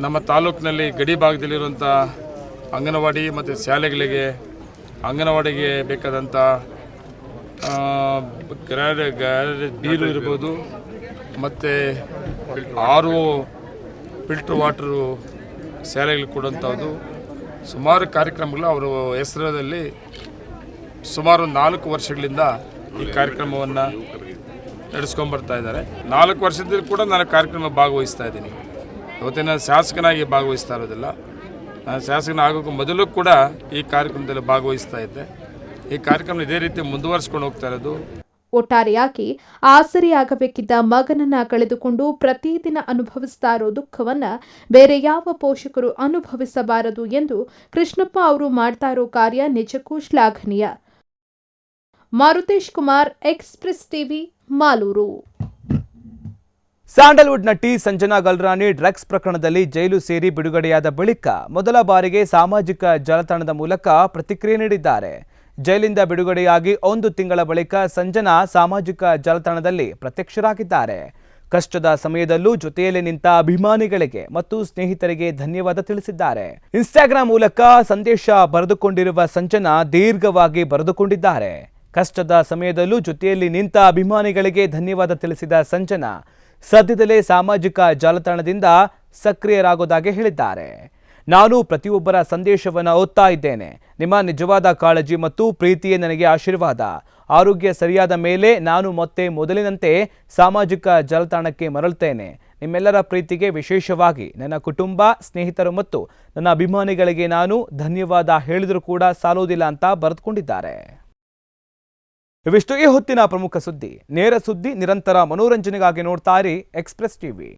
ನಮ್ಮ ತಾಲೂಕಿನಲ್ಲಿ ಗಡಿ ಭಾಗದಲ್ಲಿರುವಂಥ ಅಂಗನವಾಡಿ ಮತ್ತು ಶಾಲೆಗಳಿಗೆ ಅಂಗನವಾಡಿಗೆ ಬೇಕಾದಂಥ ಬೀರು ಇರ್ಬೋದು, ಮತ್ತು RO ಫಿಲ್ಟ್ರ್ ವಾಟರು ಶಾಲೆಗಳಿಗೆ ಕೊಡುವಂಥದ್ದು ಸುಮಾರು ಕಾರ್ಯಕ್ರಮಗಳು ಅವರು ಹೆಸರಲ್ಲಿ ಸುಮಾರು 4 ವರ್ಷಗಳಿಂದ ಈ ಕಾರ್ಯಕ್ರಮವನ್ನು ನಡೆಸ್ಕೊಂಡ್ಬರ್ತಾ ಇದ್ದಾರೆ. 4 ವರ್ಷದಲ್ಲಿ ಕೂಡ ನಾನು ಕಾರ್ಯಕ್ರಮ ಭಾಗವಹಿಸ್ತಾ ಇದ್ದೀನಿ. ಇವತ್ತಿನ ಶಾಸಕನಾಗಿ ಭಾಗವಹಿಸ್ತಾ ಇರೋದಿಲ್ಲ, ನಾನು ಶಾಸಕನ ಆಗೋಕ್ಕೂ ಮೊದಲು ಕೂಡ ಈ ಕಾರ್ಯಕ್ರಮದಲ್ಲಿ ಭಾಗವಹಿಸ್ತಾ ಇದ್ದೆ. ಈ ಕಾರ್ಯಕ್ರಮ ಇದೇ ರೀತಿ ಮುಂದುವರಿಸ್ಕೊಂಡು ಹೋಗ್ತಾ ಇರೋದು. ಒಟ್ಟಾರೆಯಾಗಿ ಆಸರಿಯಾಗಬೇಕಿದ್ದ ಮಗನನ್ನ ಕಳೆದುಕೊಂಡು ಪ್ರತಿದಿನ ಅನುಭವಿಸ್ತಾ ಇರೋ ದುಃಖವನ್ನ ಬೇರೆ ಯಾವ ಪೋಷಕರು ಅನುಭವಿಸಬಾರದು ಎಂದು ಕೃಷ್ಣಪ್ಪ ಅವರು ಮಾಡ್ತಾ ಇರೋ ಕಾರ್ಯ ನಿಜಕ್ಕೂ ಶ್ಲಾಘನೀಯ. Maruthesh Kumar, express TV, Malur. Sandalwood ನಟಿ ಸಂಜನಾ ಗಲ್ರಾನಿ ಡ್ರಗ್ಸ್ ಪ್ರಕರಣದಲ್ಲಿ ಜೈಲು ಸೇರಿ ಬಿಡುಗಡೆಯಾದ ಬಳಿಕ ಮೊದಲ ಬಾರಿಗೆ ಸಾಮಾಜಿಕ ಜಾಲತಾಣದ ಮೂಲಕ ಪ್ರತಿಕ್ರಿಯೆ ನೀಡಿದ್ದಾರೆ. ಜೈಲಿಂದ ಬಿಡುಗಡೆಯಾಗಿ 1 ತಿಂಗಳ ಬಳಿಕ ಸಂಜನಾ ಸಾಮಾಜಿಕ ಜಾಲತಾಣದಲ್ಲಿ ಪ್ರತ್ಯಕ್ಷರಾಗಿದ್ದಾರೆ. ಕಷ್ಟದ ಸಮಯದಲ್ಲೂ ಜೊತೆಯಲ್ಲಿ ನಿಂತ ಅಭಿಮಾನಿಗಳಿಗೆ ಮತ್ತು ಸ್ನೇಹಿತರಿಗೆ ಧನ್ಯವಾದ ತಿಳಿಸಿದ್ದಾರೆ. ಇನ್ಸ್ಟಾಗ್ರಾಂ ಮೂಲಕ ಸಂದೇಶ ಬರೆದುಕೊಂಡಿರುವ ಸಂಜನಾ ದೀರ್ಘವಾಗಿ ಬರೆದುಕೊಂಡಿದ್ದಾರೆ. ಕಷ್ಟದ ಸಮಯದಲ್ಲೂ ಜೊತೆಯಲ್ಲಿ ನಿಂತ ಅಭಿಮಾನಿಗಳಿಗೆ ಧನ್ಯವಾದ ತಿಳಿಸಿದ ಸಂಜನಾ ಸದ್ಯದಲ್ಲೇ ಸಾಮಾಜಿಕ ಜಾಲತಾಣದಿಂದ ಸಕ್ರಿಯರಾಗೋದಾಗಿ ಹೇಳಿದ್ದಾರೆ. ನಾನು ಪ್ರತಿಯೊಬ್ಬರ ಸಂದೇಶವನ್ನು ಓದ್ತಾ ಇದ್ದೇನೆ. ನಿಮ್ಮ ನಿಜವಾದ ಕಾಳಜಿ ಮತ್ತು ಪ್ರೀತಿಯೇ ನನಗೆ ಆಶೀರ್ವಾದ. ಆರೋಗ್ಯ ಸರಿಯಾದ ಮೇಲೆ ನಾನು ಮತ್ತೆ ಮೊದಲಿನಂತೆ ಸಾಮಾಜಿಕ ಜಾಲತಾಣಕ್ಕೆ ಮರಳುತ್ತೇನೆ. ನಿಮ್ಮೆಲ್ಲರ ಪ್ರೀತಿಗೆ ವಿಶೇಷವಾಗಿ ನನ್ನ ಕುಟುಂಬ, ಸ್ನೇಹಿತರು ಮತ್ತು ನನ್ನ ಅಭಿಮಾನಿಗಳಿಗೆ ನಾನು ಧನ್ಯವಾದ ಹೇಳಿದರೂ ಕೂಡ ಸಾಲೋದಿಲ್ಲ ಅಂತ ಬರೆದುಕೊಂಡಿದ್ದಾರೆ. ಇವಿಷ್ಟು ಈ ಹೊತ್ತಿನ ಪ್ರಮುಖ ಸುದ್ದಿ. ನೇರ ಸುದ್ದಿ, ನಿರಂತರ ಮನೋರಂಜನೆಗಾಗಿ ನೋಡ್ತಾ ಇರಿ ಎಕ್ಸ್‌ಪ್ರೆಸ್ ಟಿವಿ.